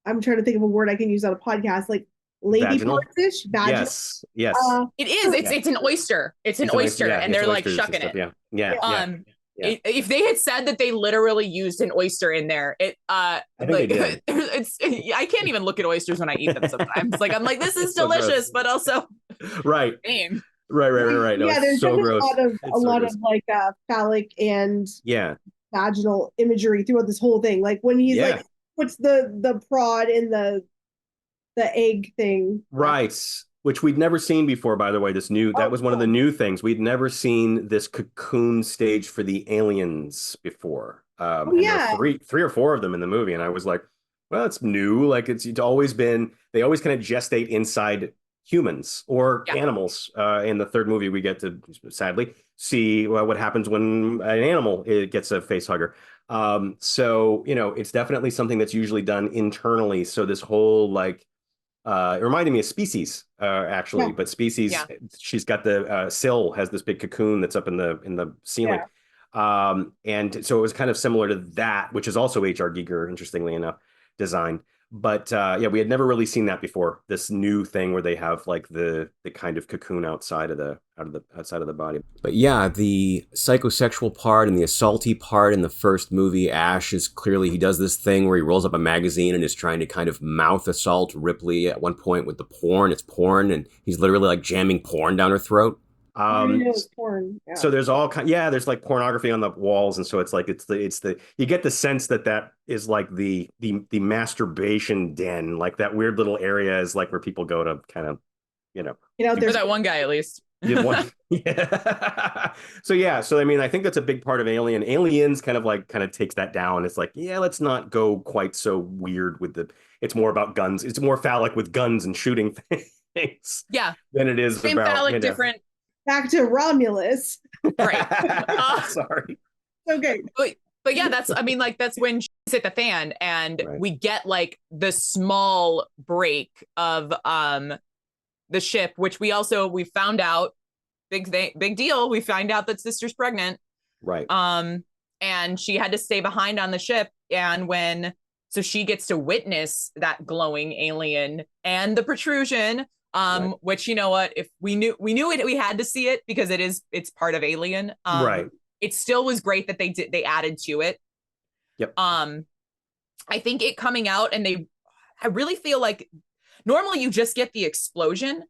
I'm trying to think of a word I can use on a podcast, like lady parts-ish. Vaginal.
Yes.
It is. It's an oyster. It's an oyster, and they're like shucking it.
Yeah.
If they had said that they literally used an oyster in there, I think they did. I can't even look at oysters when I eat them sometimes. Like, I'm like, this is delicious, but also
right.
Pain.
Right. No,
yeah, there's
so gross.
a lot of like phallic and vaginal imagery throughout this whole thing. Like when he's like puts the prod in the egg thing.
Right. Which we'd never seen before, by the way. That was one of the new things. We'd never seen this cocoon stage for the aliens before. And there were three or four of them in the movie, and I was like, well, it's new. Like, it's always been, they always kind of gestate inside humans or animals. In the third movie, we get to, sadly, see what happens when an animal gets a face hugger. So, you know, it's definitely something that's usually done internally. So this whole, like, it reminded me of Species, actually, but Species, she's got the Syl has this big cocoon that's up in the ceiling. And so it was kind of similar to that, which is also H.R. Giger, interestingly enough, designed. But we had never really seen that before. This new thing where they have like the kind of cocoon outside of the body. But yeah, the psychosexual part and the assaulty part in the first movie, Ash is clearly, he does this thing where he rolls up a magazine and is trying to kind of mouth assault Ripley at one point with the porn. It's porn, and he's literally like jamming porn down her throat.
Porn. Yeah.
So there's all kind, there's like pornography on the walls, and so it's like it's the you get the sense that is like the masturbation den, like that weird little area is like where people go to kind of,
there's that one guy at least.
Yeah. So I mean, I think that's a big part of Alien. Aliens kind of takes that down. It's like, let's not go quite so weird with it's more about guns. It's more phallic with guns and shooting things.
Yeah.
Than it is
same
about
phallic, different.
Back to Romulus.
Right.
Sorry.
Okay.
But yeah, that's when shit's hit the fan, and we get like the small break of the ship, which we found out, big deal. We find out that sister's pregnant.
Right.
And she had to stay behind on the ship. And so she gets to witness that glowing alien and the protrusion, which, you know what, if we knew it, we had to see it because it's part of Alien.
Right.
It still was great that they added to it.
Yep.
I think it coming out, and I really feel like normally you just get the explosion,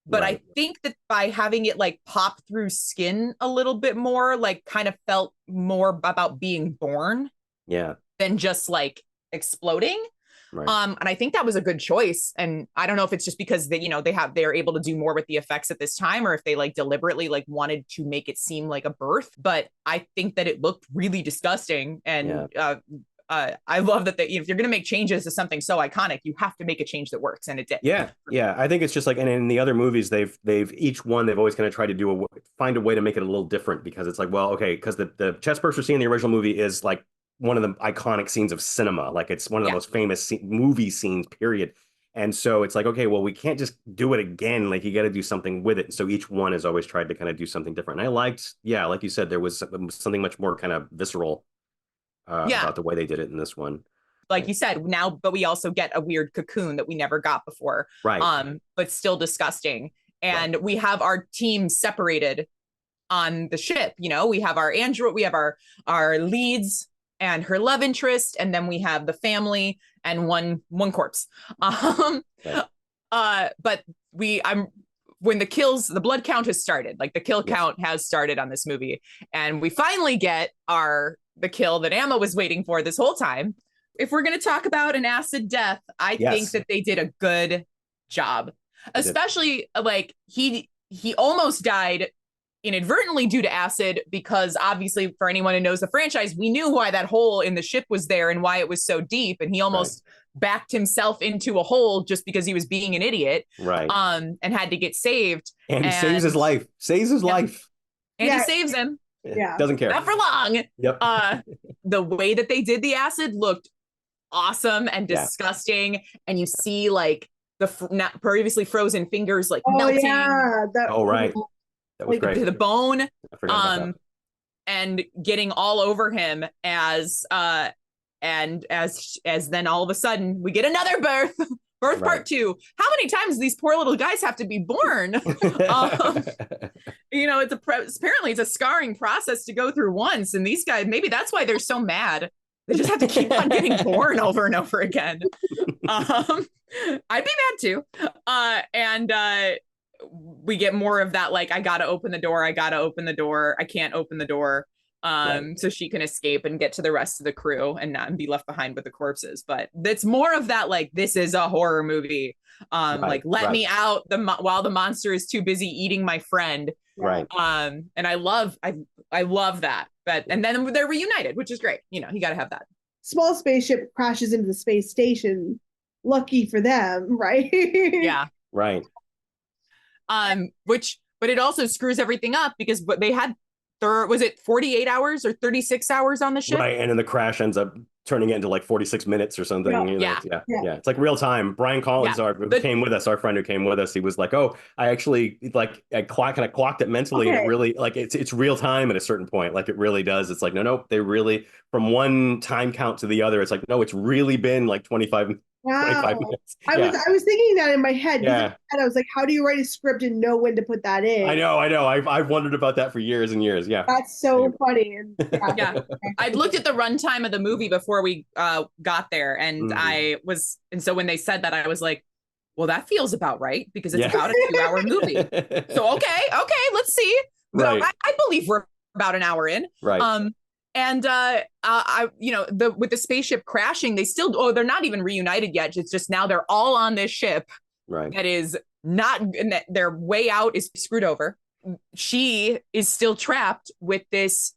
but I think that by having it like pop through skin a little bit more, like kind of felt more about being born than just like exploding.
Right.
And I think that was a good choice. And I don't know if it's just because they're able to do more with the effects at this time, or if they like deliberately like wanted to make it seem like a birth, but I think that it looked really disgusting. And I love that if you're going to make changes to something so iconic, you have to make a change that works, and it did.
Yeah. I think it's just like, and in the other movies, they've always kind of tried to find a way to make it a little different, because it's like, well, okay, because the chestburster scene in the original movie is like one of the iconic scenes of cinema, like it's one of the most famous movie scenes, period. And so it's like, okay, well, we can't just do it again. Like, you got to do something with it. So each one has always tried to kind of do something different. And I liked, like you said, there was something much more kind of visceral about the way they did it in this one.
Like you said, now, but we also get a weird cocoon that we never got before.
Right.
But still disgusting. And we have our team separated on the ship. We have our android, we have our leads and her love interest, and then we have the family and one corpse. But when the blood count has started, like the kill count has started on this movie, and we finally get the kill that Emma was waiting for this whole time. If we're going to talk about an acid death, I think that they did a good job, especially like he almost died inadvertently due to acid, because obviously for anyone who knows the franchise, we knew why that hole in the ship was there and why it was so deep. And he almost backed himself into a hole just because he was being an idiot.
Right.
And had to get saved.
And he saves his life. And
he saves him.
Yeah.
Doesn't care.
Not for long.
Yep.
The way that they did the acid looked awesome and disgusting. And you see like the not previously frozen fingers like melting.
Yeah.
Right. That was great.
To the bone.
I forgot about that.
And getting all over him as then all of a sudden we get another birth part 2. How many times these poor little guys have to be born? Apparently it's a scarring process to go through once, and these guys, maybe that's why they're so mad. They just have to keep on getting born over and over again. I'd be mad too. And we get more of that, like, I gotta open the door, I can't open the door, so she can escape and get to the rest of the crew and not be left behind with the corpses. But it's more of that, like, this is a horror movie, let me out while the monster is too busy eating my friend.
Right.
And I love that. But and then they're reunited, which is great. You gotta have that.
Small spaceship crashes into the space station. Lucky for them, right?
Yeah.
Right.
But it also screws everything up, because they had was it 48 hours or 36 hours on the ship?
Right. And then the crash ends up turning it into like 46 minutes or something.
Yeah.
It's like real time. Brian Collins, our friend who came with us, he was like, oh, I actually I clocked it mentally. And it really, like, it's real time at a certain point. Like, it really does. It's like, no, they really, from one time count to the other, it's like, no, it's really been like 25 minutes.
I was thinking that in my head.
Yeah.
And I was like, how do you write a script and know when to put that in?
I know. I've wondered about that for years and years. Yeah.
That's so funny.
Yeah. I'd looked at the runtime of the movie before we got there, and so when they said that, I was like, well, that feels about right because it's about a 2-hour movie. So, okay, let's see.
Right.
I believe we're about an hour in.
Right.
And with the spaceship crashing, they're not even reunited yet. It's just now they're all on this ship.
Right.
That is not, their way out is screwed over. She is still trapped with this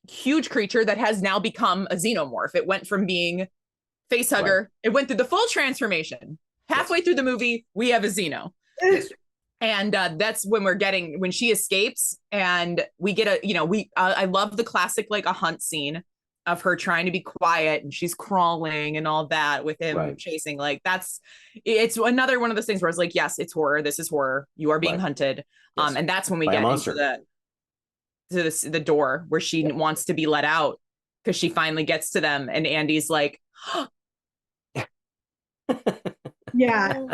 huge creature that has now become a xenomorph. It went from being Facehugger. Right. It went through the full transformation. Halfway through the movie, we have a Xeno. And that's when she escapes and we get I love the classic, like a hunt scene of her trying to be quiet and she's crawling and all that with him chasing. Like it's another one of those things where it's like, yes, it's horror. This is horror. You are being hunted. Yes. And that's when we get into the door where she wants to be let out because she finally gets to them. And Andy's like,
yeah,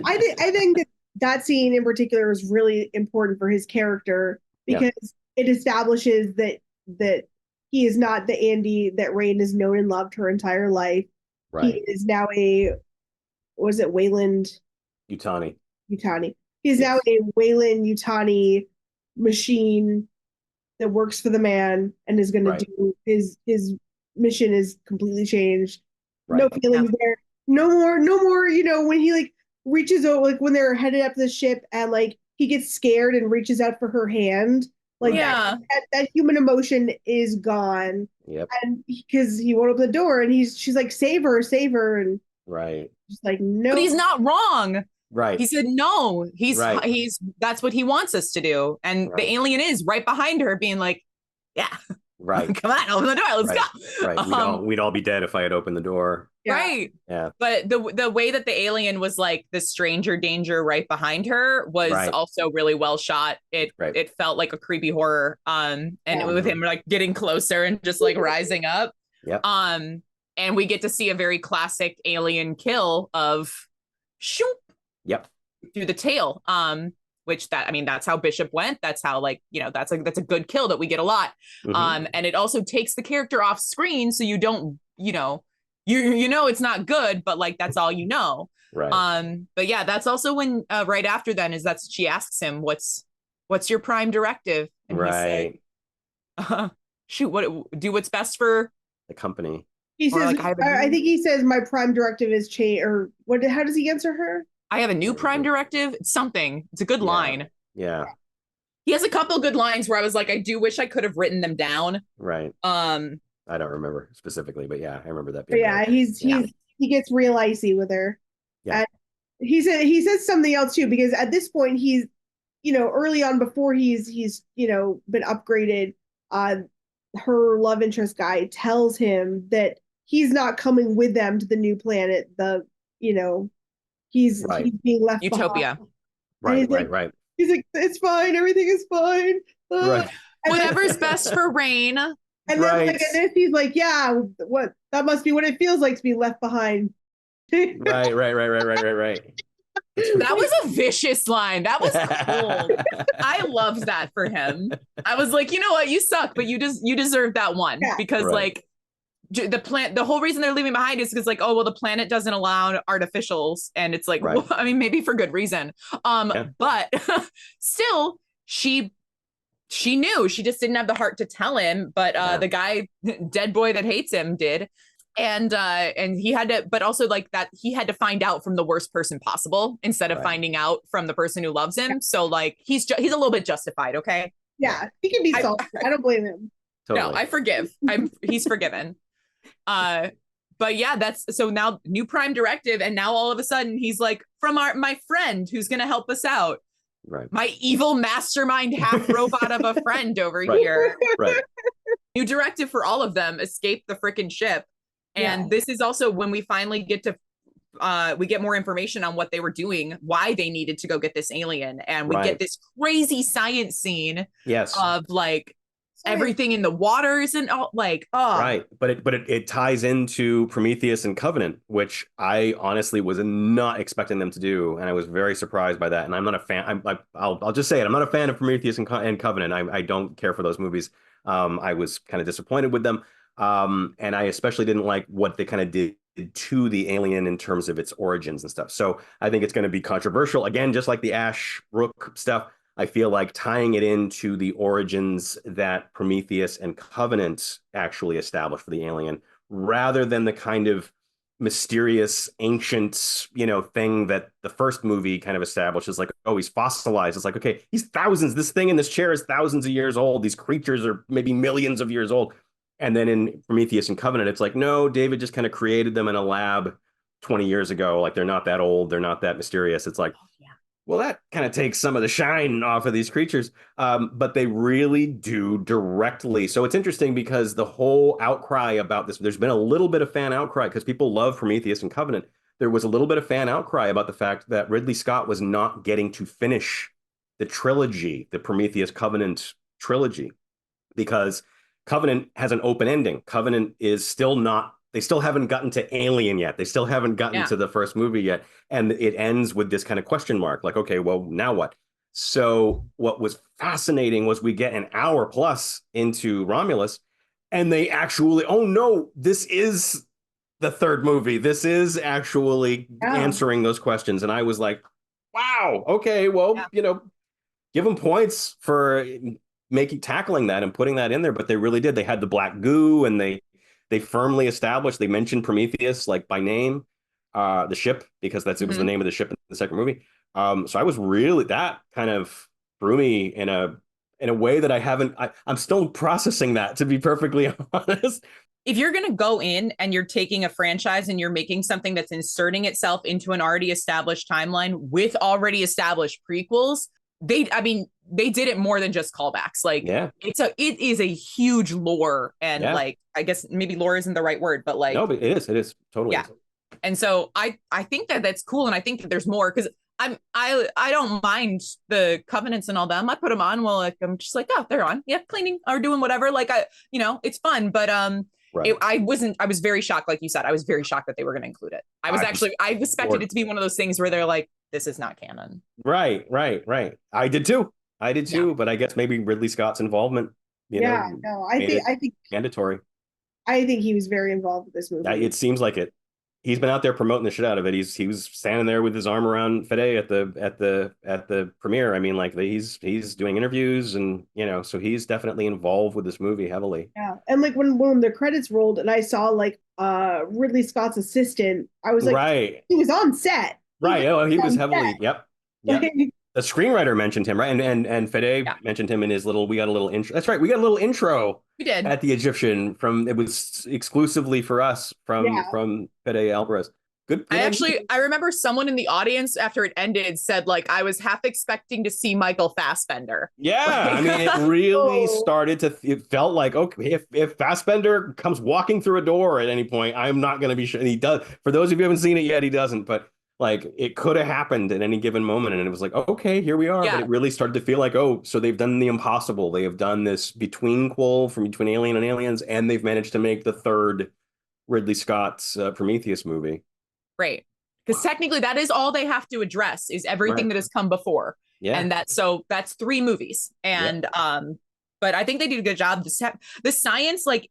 I think that scene in particular is really important for his character because it establishes that he is not the Andy that Rain has known and loved her entire life. Right. He is now Wayland
Yutani.
He's now a Wayland Yutani machine that works for the man and is going to do his mission is completely changed. Right. No feelings there. No more, when he like reaches out, like when they're headed up the ship and like he gets scared and reaches out for her hand. Like that human emotion is gone. Yep. And because he won't open the door and she's like, save her. And just like, no.
But he's not wrong.
Right.
He said, no, he's that's what he wants us to do. And the alien is right behind her being like, yeah.
Right.
Come on, open the door. Let's go.
Right. We'd all be dead if I had opened the door.
Yeah. Right.
Yeah.
But the way that the alien was like the stranger danger right behind her was also really well shot. It felt like a creepy horror. And with him like getting closer and just like rising up.
Yep.
And we get to see a very classic alien kill of shoop.
Yep.
Through the tail. That's how Bishop went. That's how that's a good kill that we get a lot. Mm-hmm. And it also takes the character off screen. So you don't, it's not good, but like, that's all you know.
Right.
But yeah, that's also when, right after then she asks him, what's your prime directive? And
right.
Do what's best for
the company.
He says, I think he says my prime directive is change or what, how does he answer her?
I have a new prime directive. It's something. It's a good line.
Yeah.
He has a couple good lines where I was like, I do wish I could have written them down.
Right. I don't remember specifically, but yeah, I remember that.
He gets real icy with her.
Yeah.
And he says something else too, because at this point he's, early on before he's been upgraded, her love interest guy tells him that he's not coming with them to the new planet. He's being left
Utopia.
Behind.
Right.
He's like, it's fine. Everything is fine.
Right.
Whatever's best for Rain.
And then he's like, yeah, what? That must be what it feels like to be left behind.
Right.
That was a vicious line. That was cool. I loved that for him. I was like, you know what? You suck, but you deserve that one because like the whole reason they're leaving behind is because like, oh, well, the planet doesn't allow artificials. And it's like, well, I mean, maybe for good reason. But still she knew, she just didn't have the heart to tell him. But the guy, dead boy that hates him did. And he had to, but also like that he had to find out from the worst person possible instead of finding out from the person who loves him. So like, he's a little bit justified. Okay.
Yeah. He can be salty. I don't blame him.
Totally.
No, I forgive. He's forgiven. But yeah, so now new prime directive, and now all of a sudden he's like, from my friend who's gonna help us out.
Right.
My evil mastermind half robot of a friend over here.
Right.
New directive for all of them: escape the frickin' ship. And this is also when we finally get to we get more information on what they were doing, why they needed to go get this alien, and we get this crazy science scene of like everything in the waters and all like
right, but it ties into Prometheus and Covenant, which I honestly was not expecting them to do, and I was very surprised by that. And I'm not a fan. I'll just say it. I'm not a fan of Prometheus and Covenant. I don't care for those movies. I was kind of disappointed with them, and I especially didn't like what they kind of did to the alien in terms of its origins and stuff. So I think it's going to be controversial. Again, just like the Ash Rook stuff, I feel like tying it into the origins that Prometheus and Covenant actually established for the alien, rather than the kind of mysterious ancient, thing that the first movie kind of establishes, like, oh, he's fossilized. It's like, okay, he's thousands. This thing in this chair is thousands of years old. These creatures are maybe millions of years old. And then in Prometheus and Covenant, it's like, no, David just kind of created them in a lab 20 years ago. Like, they're not that old. They're not that mysterious. It's like, well, that kind of takes some of the shine off of these creatures. But they really do directly. So it's interesting because the whole outcry about this, there's been a little bit of fan outcry because people love Prometheus and Covenant. There was a little bit of fan outcry about the fact that Ridley Scott was not getting to finish the trilogy, the Prometheus Covenant trilogy, because Covenant has an open ending. Covenant is still not, they still haven't gotten to Alien yet. They still haven't gotten to the first movie yet. And it ends with this kind of question mark, like, okay, well, now what? So what was fascinating was we get an hour plus into Romulus, and they actually, oh no, this is the third movie. This is actually answering those questions. And I was like, wow, okay, well, give them points for tackling that and putting that in there, but they really did. They had the black goo, and they firmly established, they mentioned Prometheus like by name, the ship, because it was the name of the ship in the second movie. So I was really, that kind of threw me in a way that I'm still processing that, to be perfectly honest.
If you're going to go in and you're taking a franchise and you're making something that's inserting itself into an already established timeline with already established prequels, they did it more than just callbacks. Like, it is a huge lore, and like, I guess maybe lore isn't the right word, but like,
no, but it is totally.
Yeah. And so I think that's cool. And I think that there's more, because I don't mind the Covenants and all them. I put them on. Well, like, I'm just like, oh, they're on. Yeah. Cleaning or doing whatever. Like, it's fun, but, I was very shocked. Like you said, I was very shocked that they were going to include it. I expected it to be one of those things where they're like, this is not canon.
Right. I did too. But I guess maybe Ridley Scott's involvement,
I think
mandatory.
I think he was very involved with this movie.
It seems like it. He's been out there promoting the shit out of it. He was standing there with his arm around Fede at the premiere. I mean, like, he's doing interviews, and so he's definitely involved with this movie heavily.
Yeah, and like when the credits rolled and I saw like Ridley Scott's assistant, I was like, right, he was on set.
Right. He was heavily. Set. Yep. The screenwriter mentioned him, right? And Fede mentioned him in his little, we got a little intro. That's right. We got a little intro.
We did.
At the Egyptian it was exclusively for us from Fede Alvarez. Good.
I remember someone in the audience after it ended said, like, I was half expecting to see Michael Fassbender.
Yeah. I mean, it really started it felt like, okay, if Fassbender comes walking through a door at any point, I'm not going to be sure. And he does. For those of you who haven't seen it yet, he doesn't, but like, it could have happened at any given moment, and it was like, okay, here we are. Yeah. But it really started to feel like, so they've done the impossible. They have done this between Alien and Aliens, and they've managed to make the third Ridley Scott's Prometheus movie.
Right, because technically that is all they have to address is everything that has come before. Yeah, and that's 3 movies, and but I think they did a good job. The science, like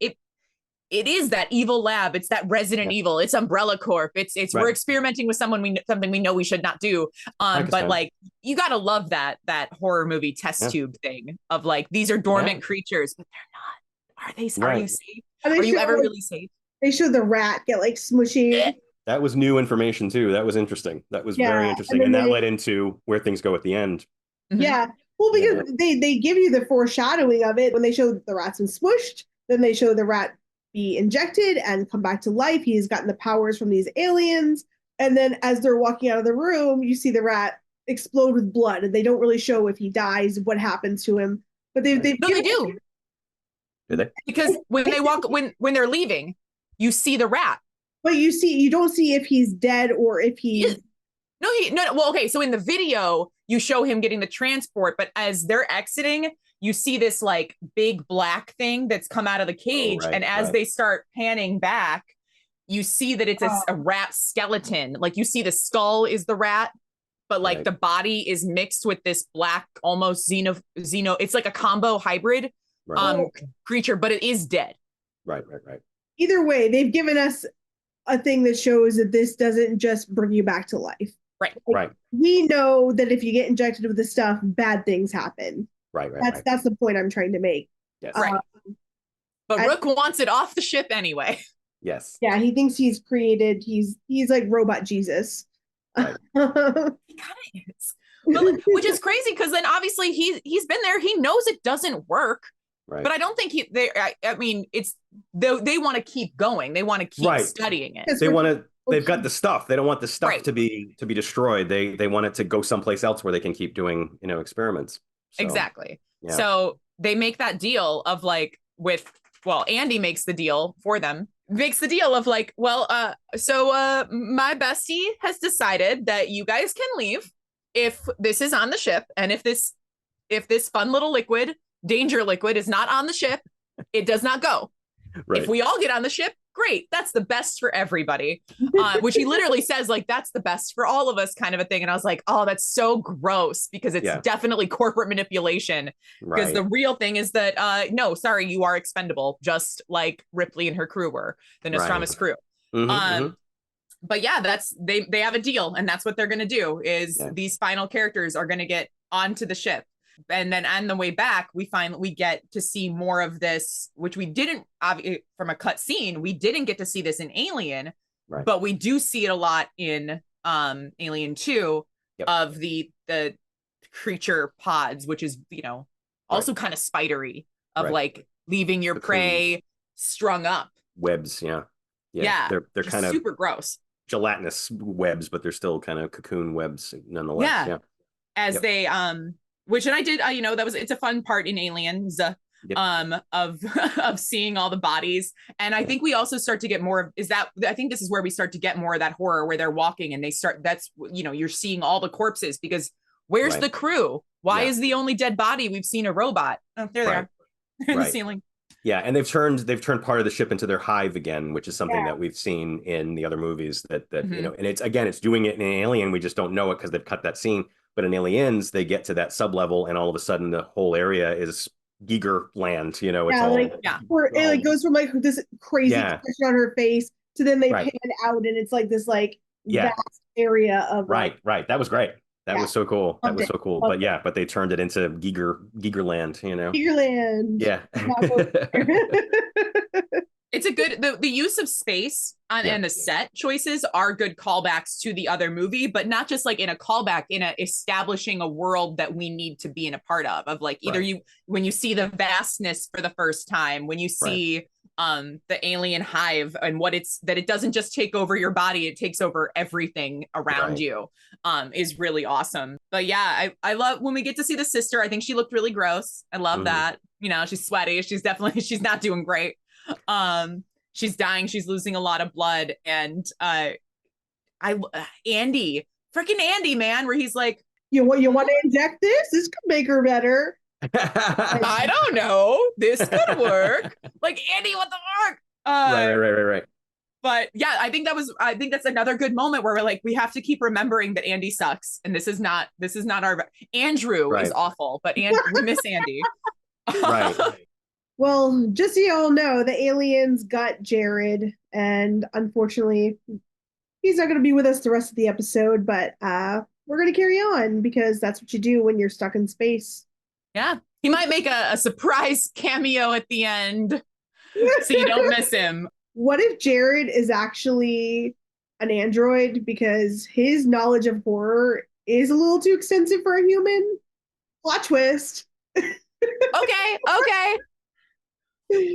it is that evil lab. It's that Resident Evil. It's Umbrella Corp. It's we're experimenting with something we know we should not do. But like, you gotta love that horror movie test tube thing of like, these are dormant creatures, but they're not. Are they? Are you safe? Are you ever really safe?
They showed the rat get like smushy.
That was new information too. That was interesting. That was very interesting, and that led into where things go at the end.
Yeah, well, because they give you the foreshadowing of it when they show the rat's been smushed. Then they show the rat be injected and come back to life. He's gotten the powers from these aliens. And then as they're walking out of the room, you see the rat explode with blood. And they don't really show if he dies, what happens to him. But they do.
Do they?
Because when they walk, when they're leaving, you see the rat.
But you don't see if he's dead or if he's...
No. Well, okay. So in the video, you show him getting the transport, but as they're exiting, you see this like big black thing that's come out of the cage. And as they start panning back, you see that it's a rat skeleton. Like, you see the skull is the rat, but like the body is mixed with this black, almost xeno. It's like a combo hybrid creature, but it is dead.
Right.
Either way, they've given us a thing that shows that this doesn't just bring you back to life.
Right.
Right.
We know that if you get injected with this stuff, bad things happen.
Right.
That's the point I'm trying to make.
Yes.
Right. But Rook wants it off the ship anyway.
Yes.
Yeah, he thinks he's created. He's like robot Jesus.
Right.
He kind of is. Well, which is crazy because then obviously he's been there. He knows it doesn't work.
Right.
But I don't think I mean, it's they want to keep going. They want to keep studying it.
They want to. They've got the stuff. They don't want the stuff to be destroyed. They want it to go someplace else where they can keep doing experiments. So,
exactly.
Yeah.
So they make that deal of like Andy makes the deal for them. Makes the deal of like, so my bestie has decided that you guys can leave if this is on the ship, and if this fun little liquid, danger liquid, is not on the ship, it does not go. Right. If we all get on the ship, great. That's the best for everybody. Which he literally says, like, that's the best for all of us, kind of a thing. And I was like, oh, that's so gross, because it's definitely corporate manipulation. Because the real thing is that, no, sorry, you are expendable, just like Ripley and her crew were, the Nostradamus crew. But yeah, they have a deal, and that's what they're going to do is these final characters are going to get onto the ship. And then on the way back, we get to see more of this, which we didn't, from a cut scene, we didn't get to see this in Alien, but we do see it a lot in Alien 2 of the creature pods, which is, also kind of spidery, of like leaving your prey strung up. Webs,
yeah. They're kind of
super gross.
Gelatinous webs, but they're still kind of cocoon webs nonetheless. Yeah.
As they which, and I did, it's a fun part in Aliens, of seeing all the bodies. And I think we also start to get more I think this is where we start to get more of that horror, where they're walking and you're seeing all the corpses, because where's the crew? Why is the only dead body we've seen a robot? Oh, there they are in the ceiling.
Yeah, and they've turned part of the ship into their hive again, which is something that we've seen in the other movies that and it's doing it in Alien. We just don't know it because they've cut that scene. But in Aliens, they get to that sub-level, and all of a sudden the whole area is Giger land, it's
where it goes from like this crazy expression on her face to then they pan out, and it's like this vast area of
right. That was great. That was so cool. That was so cool. But they turned it into Giger land,
Giger land.
Yeah.
It's a good, the use of space and the set choices are good callbacks to the other movie, but not just like in a callback, in establishing a world that we need to be in a part of like either when you see the vastness for the first time, when you see the alien hive and that it doesn't just take over your body, it takes over everything around you, is really awesome. But yeah, I love when we get to see the sister. I think she looked really gross. I love that. She's sweaty. She's not doing great. She's dying. She's losing a lot of blood. And Andy, man, where he's like,
you want to inject this? This could make her better.
I don't know. This could work. Like, Andy, what the fuck?
Right.
But yeah, I think that's another good moment where we're like, we have to keep remembering that Andy sucks, and this is not our Andrew is awful, but we miss Andy.
Right.
Well, just so you all know, the aliens got Jared, and unfortunately, he's not going to be with us the rest of the episode, but we're going to carry on, because that's what you do when you're stuck in space.
Yeah. He might make a surprise cameo at the end, so you don't miss him.
What if Jared is actually an android, because his knowledge of horror is a little too extensive for a human? Plot twist.
Okay.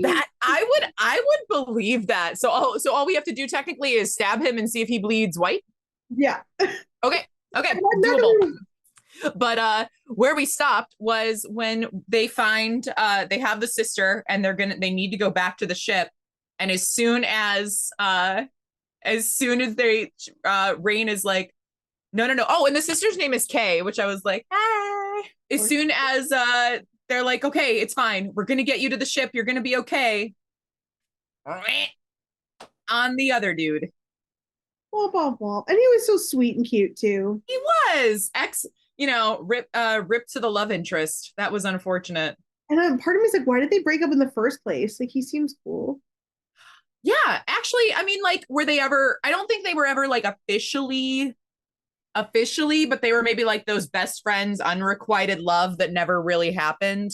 That I would believe that. So all we have to do technically is stab him and see if he bleeds white.
Yeah.
Okay. Doable. But where we stopped was when they find they have the sister, and they need to go back to the ship. And as soon as they Rain is like, no. Oh, and the sister's name is Kay, which I was like, hi. As soon as they're like, okay, it's fine. We're going to get you to the ship. You're going to be okay. On the other dude.
And he was so sweet and cute, too.
He was. Ripped to the love interest. That was unfortunate.
And part of me is like, why did they break up in the first place? Like, he seems cool.
Yeah, actually, I mean, like, were they ever, I don't think they were ever like officially, but they were maybe like those best friends, unrequited love that never really happened.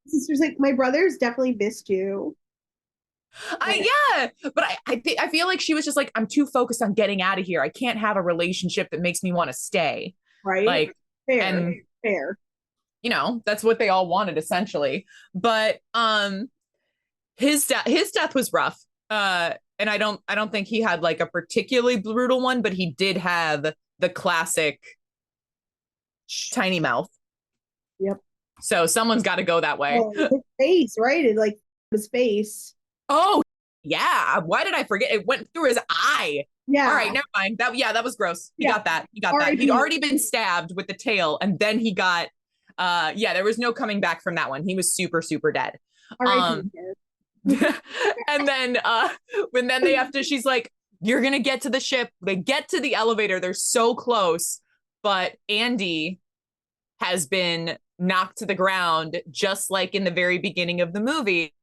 Sister's like, my brothers definitely missed you.
Yeah, but I feel like she was just like, I'm too focused on getting out of here. I can't have a relationship that makes me want to stay.
Right?
Like,
Fair.
and
Fair.
you know, that's what they all wanted essentially. But his death was rough. And I don't think he had like a particularly brutal one, but he did have the classic tiny mouth.
Yep.
So someone's got to go that way.
Oh, his face, right? It like his face.
Oh, yeah. Why did I forget? It went through his eye.
Yeah.
All right, never mind. That was gross. He got that. He got that.
R.I.P.
He'd already been stabbed with the tail, and then he got there was no coming back from that one. He was super, super dead.
R.I.P.
And then when then they have to, she's like, you're gonna get to the ship. They get to the elevator, they're so close, but Andy has been knocked to the ground, just like in the very beginning of the movie,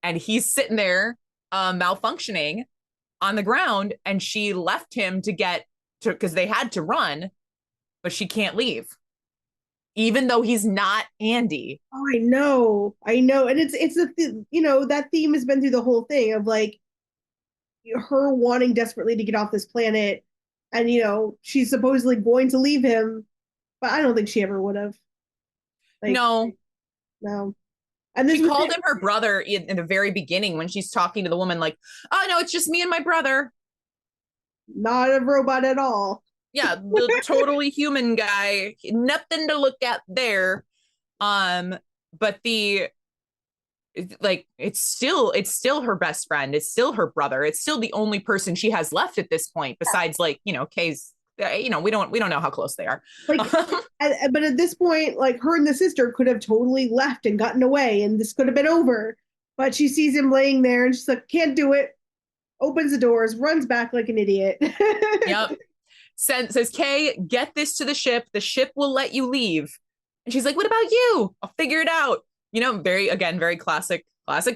and he's sitting there malfunctioning on the ground, and she left him to get to, because they had to run, but she can't leave even though he's not Andy.
Oh, I know, and it's that theme has been through the whole thing of like her wanting desperately to get off this planet, and she's supposedly going to leave him, but I don't think she ever would have. Like,
no.
And
she called him her brother in the very beginning when she's talking to the woman, like, oh no, it's just me and my brother.
Not a robot at all.
Yeah, the totally human guy, nothing to look at there. But it's still her best friend, it's still her brother, it's still the only person she has left at this point, besides Kay's. We don't know how close they are.
Like, but at this point, like, her and the sister could have totally left and gotten away, and this could have been over. But she sees him laying there, and she's like, "Can't do it." Opens the doors, runs back like an idiot.
Yep. Says, Kay, get this to the ship. The ship will let you leave. And she's like, what about you? I'll figure it out. Very classic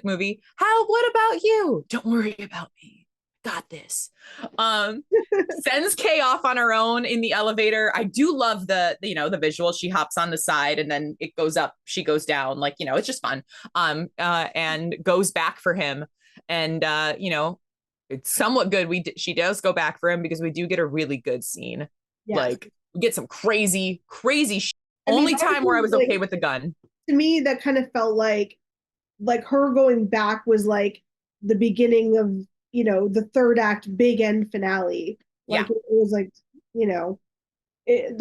movie. What about you? Don't worry about me. Got this. Sends Kay off on her own in the elevator. I do love the visual. She hops on the side and then it goes up. She goes down. It's just fun. And goes back for him. And, it's somewhat good. She does go back for him because we do get a really good scene. Yes. Like, we get some crazy shit. Only time where I was okay with the gun.
To me, that kind of felt like her going back was like the beginning of, the third act big end finale. Like, yeah. It was like,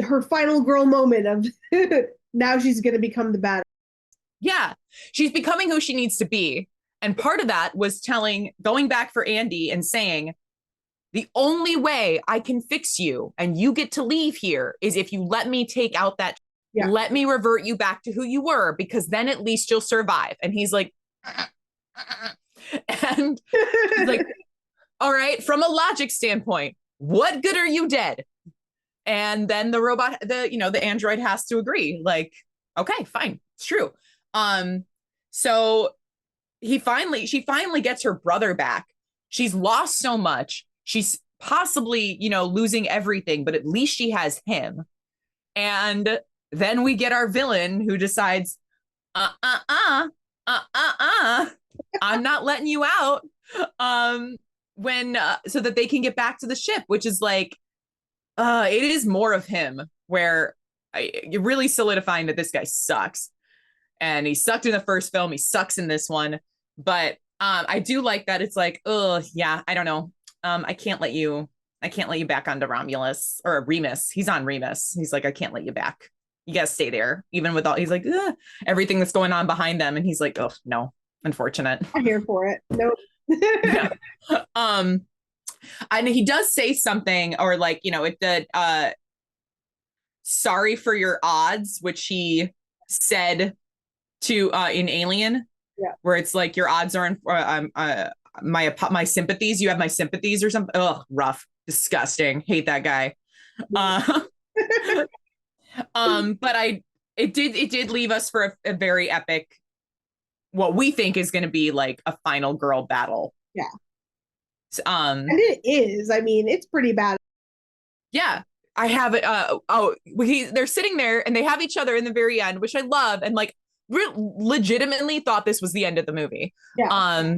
her final girl moment of now she's going to become the badass.
Yeah. She's becoming who she needs to be. And part of that was going back for Andy and saying, the only way I can fix you and you get to leave here is if you let me take out that, let me revert you back to who you were, because then at least you'll survive. And he's like, and he's like, all right, from a logic standpoint, what good are you dead? And then the robot, the android has to agree, like, okay, fine, it's true. So she finally gets her brother back. She's lost so much. She's possibly, losing everything, but at least she has him. And then we get our villain who decides, I'm not letting you out. So that they can get back to the ship, which is like, it is more of him, where you're really solidifying that this guy sucks. And he sucked in the first film. He sucks in this one. But I do like that it's like, oh yeah, I don't know. I can't let you back onto Romulus or Remus. He's on Remus. He's like, I can't let you back. You gotta stay there. Even with all, he's like, everything that's going on behind them. And he's like, oh no, unfortunate.
I'm here for it. Nope.
Yeah. And he does say something, or like, sorry for your odds, which he said to in Alien.
Yeah.
Where it's like, your odds are in my sympathies. You have my sympathies or something. Oh, rough, disgusting. Hate that guy. But it did leave us for a very epic, what we think is going to be like a final girl battle.
Yeah.
Um,
And it is. I mean, it's pretty bad.
yeah, I have it. They're sitting there and they have each other in the very end, which I love, and like legitimately thought this was the end of the movie.
Yeah.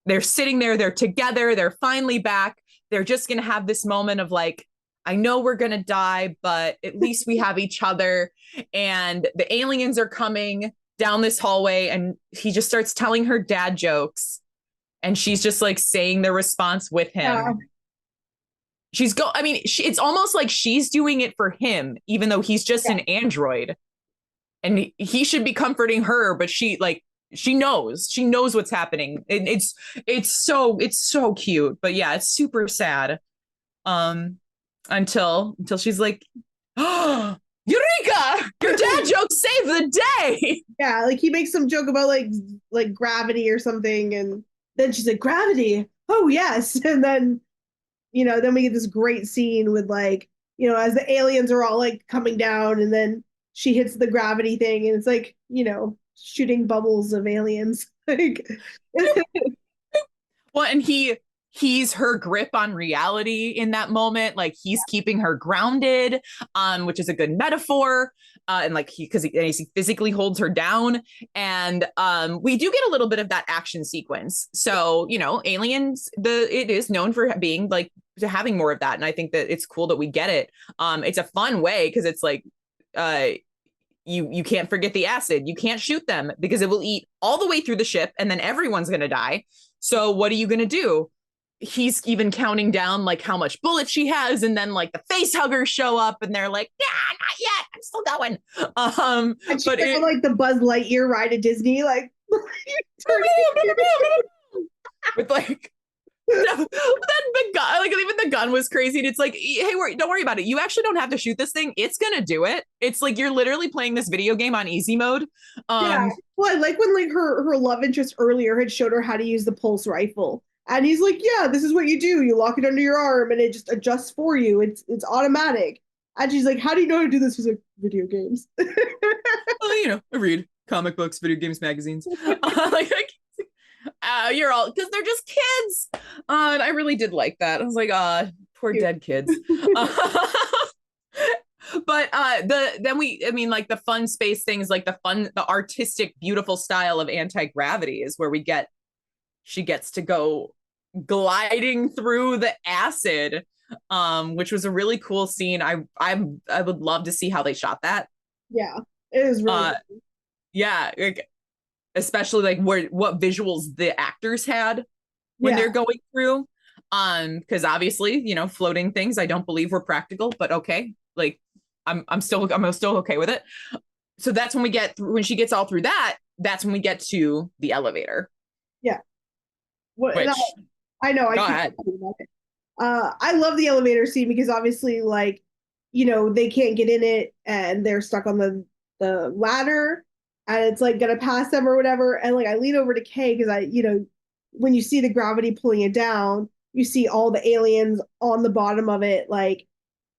They're sitting there, they're together, they're finally back. They're just gonna have this moment of like, I know we're gonna die, but at least we have each other. And the aliens are coming down this hallway, and he just starts telling her dad jokes, and she's just like saying the response with him.
Yeah.
It's almost like she's doing it for him, even though he's just an android, and he should be comforting her, but she knows what's happening. It's so cute, but yeah, it's super sad. Until she's like, oh, Eureka! Your dad joke saved the day.
Yeah, like he makes some joke about like gravity or something, and then she's like, gravity. Oh yes, and then then we get this great scene with like as the aliens are all like coming down, and then she hits the gravity thing, and it's like shooting bubbles of aliens. Like,
well, and he's her grip on reality in that moment. Like he's keeping her grounded, which is a good metaphor. And like he physically holds her down. And we do get a little bit of that action sequence. So, Aliens, it is known for being like having more of that. And I think that it's cool that we get it. It's a fun way because it's like you can't forget the acid. You can't shoot them because it will eat all the way through the ship and then everyone's gonna die. So what are you gonna do? He's even counting down like how much bullets she has, and then like the Facehuggers show up and they're like, yeah, not yet, I'm still going.
And she's on like the Buzz Lightyear ride at Disney, like
with like that big gun, like even the gun was crazy. And it's like, hey, don't worry about it. You actually don't have to shoot this thing. It's gonna do it. It's like you're literally playing this video game on easy mode.
Yeah. Well, I like when like her love interest earlier had showed her how to use the pulse rifle. And he's like, yeah, this is what you do. You lock it under your arm and it just adjusts for you. It's automatic. And she's like, how do you know how to do this? He's like, video games.
Well, I read comic books, video games, magazines. You're all, because they're just kids. And I really did like that. I was like, poor dead kids. But the fun space things, like the artistic, beautiful style of anti-gravity is where she gets to go gliding through the acid, which was a really cool scene. I would love to see how they shot that.
Yeah, it is really cool.
Yeah, like, especially like what visuals the actors had when they're going through, because obviously floating things I don't believe were practical, but okay, like I'm still okay with it. So that's when when she gets all through that's when we get to the elevator.
Yeah.
Which,
I know.
Go ahead.
I love the elevator scene because obviously, like, they can't get in it and they're stuck on the ladder, and it's like gonna pass them or whatever. And like, I lean over to Kay because when you see the gravity pulling it down, you see all the aliens on the bottom of it, like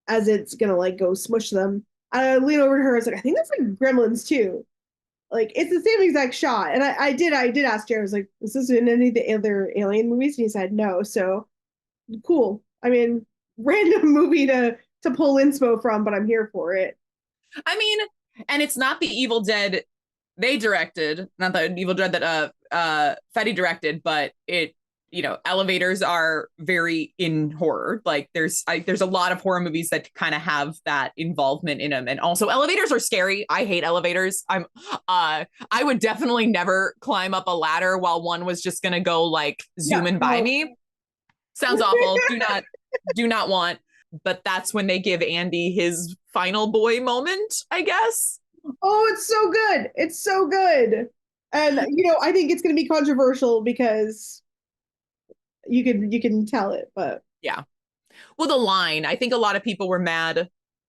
as it's gonna like go smush them. And I lean over to her. I was like, I think that's like Gremlins too. Like it's the same exact shot. And I did ask Jared, I was like, is this in any of the other Alien movies? And he said no. So cool. I mean, random movie to pull inspo from, but I'm here for it.
I mean, and it's not the Evil Dead they directed, not the Evil Dead that Fetty directed, but it, elevators are very in horror. Like there's a lot of horror movies that kind of have that involvement in them. And also elevators are scary. I hate elevators. I would definitely never climb up a ladder while one was just going to go like zooming by me. Sounds awful. Do not want, but that's when they give Andy his final boy moment, I guess.
Oh, it's so good. It's so good. And, I think it's going to be controversial because you can tell it, but
yeah. Well, the line, I think a lot of people were mad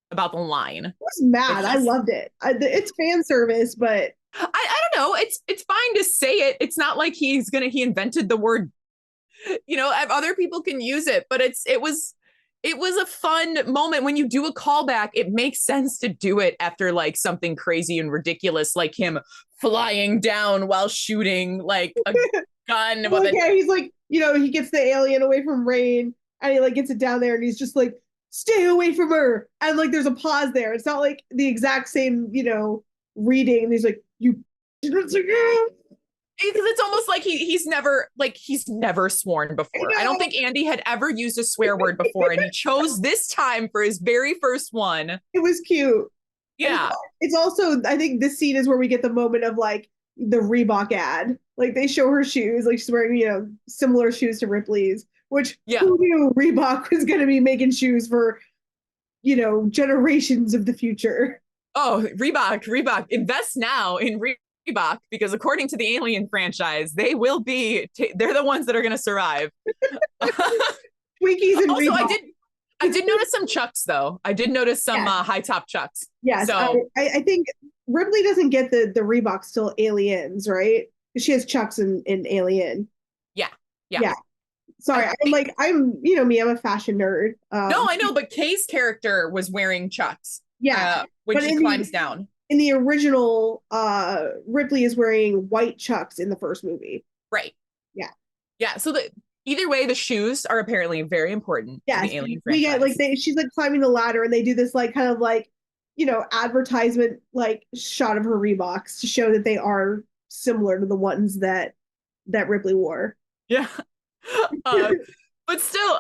about the line. I
was mad. I loved it. It's fan service, but
I don't know. It's fine to say it. It's not like he invented the word, other people can use it, but it was a fun moment. When you do a callback, it makes sense to do it after like something crazy and ridiculous, like him flying down while shooting like a gun.
He's like, he gets the alien away from Rain and he like gets it down there and he's just like, stay away from her. And like there's a pause there. It's not like the exact same, reading. And he's like, you because
it's almost like he's never sworn before. I don't think Andy had ever used a swear word before, and he chose this time for his very first one.
It was cute.
Yeah.
It's also, I think this scene is where we get the moment of like the Reebok ad. Like they show her shoes, like she's wearing, similar shoes to Ripley's, which who knew Reebok was going to be making shoes for, generations of the future.
Oh, Reebok, invest now in Reebok, because according to the Alien franchise, they will be, they're the ones that are going to survive.
Twinkies and
also,
Reebok.
I did notice some Chucks, though. I did notice some high top Chucks.
Yes,
so
I think Ripley doesn't get the Reeboks till Aliens, right? She has Chucks in Alien.
Yeah.
Sorry, I'm me, I'm a fashion nerd.
No, I know, but Kay's character was wearing Chucks.
Yeah,
when she climbs down.
In the original, Ripley is wearing white Chucks in the first movie.
Right.
Yeah.
So either way, the shoes are apparently very important to the Alien franchise.
We get she's like climbing the ladder, and they do this like kind of like advertisement like shot of her Reeboks to show that they are similar to the ones that Ripley wore.
Yeah. But still,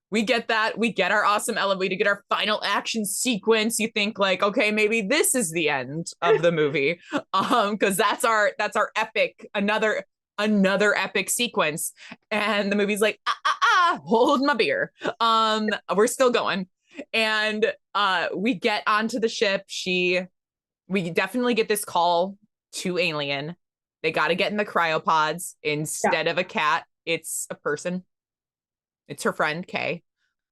we get that. We get our awesome elevator, get our final action sequence. You think like, okay, maybe this is the end of the movie. Because that's our epic, another epic sequence. And the movie's like, hold my beer. We're still going. And we get onto the ship. We definitely get this call to Alien. They got to get in the cryopods. Instead of a cat, it's a person. It's her friend, Kay,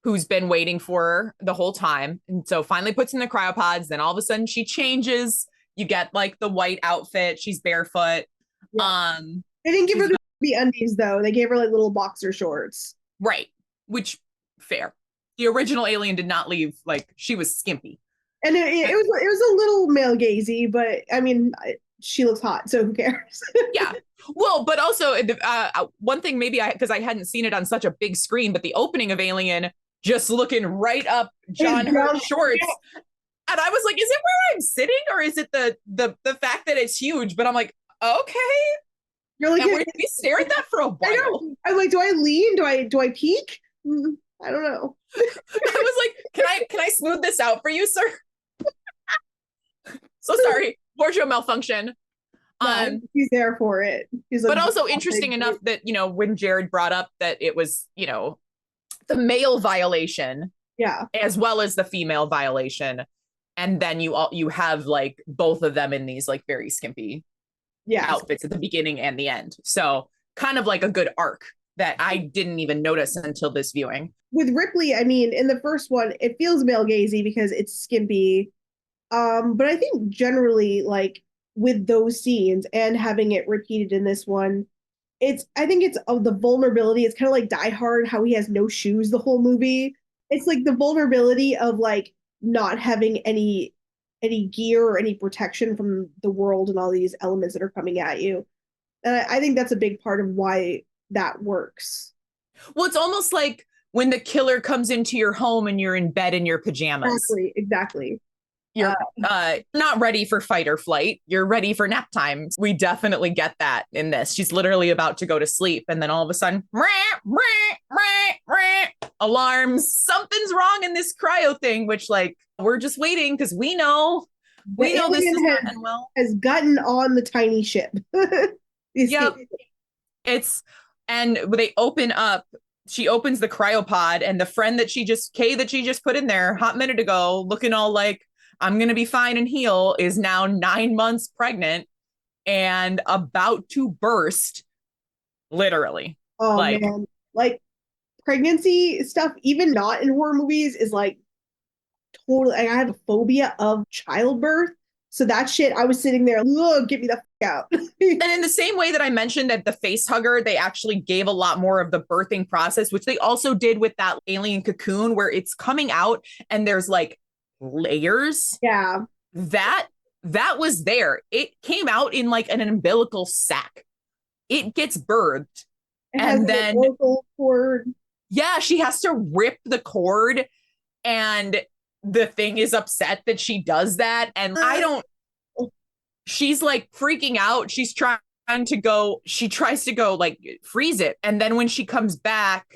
who's been waiting for her the whole time. And so finally puts in the cryopods. Then all of a sudden she changes. You get like the white outfit. She's barefoot.
Yeah. They didn't give her the undies, though. They gave her like little boxer shorts.
Right. Which, fair. The original Alien did not leave, like, she was skimpy.
And it was a little male gazy, but I mean, she looks hot, so who cares?
Yeah. Well, but also one thing, maybe because I hadn't seen it on such a big screen, but the opening of Alien, just looking right up John Hurt's shorts. Yeah. And I was like, is it where I'm sitting, or is it the fact that it's huge? But I'm like, okay.
You're like,
and we're gonna stare at that for a while.
I'm like, do I lean? Do I peek? I don't know.
I was like, can I smooth this out for you, sir? So sorry, wardrobe malfunction.
He's there for it. He's like,
but also interesting enough that when Jared brought up that it was the male violation, as well as the female violation, and then you have like both of them in these like very skimpy outfits at the beginning and the end. So kind of like a good arc that I didn't even notice until this viewing.
With Ripley, I mean, in the first one, it feels male gazy because it's skimpy. But I think generally, like with those scenes and having it repeated in this one, I think it's of the vulnerability. It's kind of like Die Hard, how he has no shoes the whole movie. It's like the vulnerability of like not having any gear or any protection from the world and all these elements that are coming at you. And I think that's a big part of why that works.
Well, it's almost like when the killer comes into your home and you're in bed in your pajamas.
Exactly.
You're not ready for fight or flight. You're ready for nap time. We definitely get that in this. She's literally about to go to sleep. And then all of a sudden, alarms. Something's wrong in this cryo thing, which like, we're just waiting because we know this is not done well.
Has gotten on the tiny ship.
Yep. And they open up. She opens the cryopod, and the friend that she just put in there a hot minute ago, looking all like, I'm going to be fine and heal, is now 9 months pregnant and about to burst, literally.
Oh, man. Like, pregnancy stuff, even not in horror movies, is like totally, I have a phobia of childbirth. So that shit, I was sitting there, get me the fuck out.
And in the same way that I mentioned that the Facehugger, they actually gave a lot more of the birthing process, which they also did with that alien cocoon where it's coming out and there's like layers.
Yeah.
That was there. It came out in like an umbilical sac. It gets birthed And then
vocal cord.
Yeah, she has to rip the cord, and the thing is upset that she does that. And she's like freaking out. She tries to go like freeze it. And then when she comes back,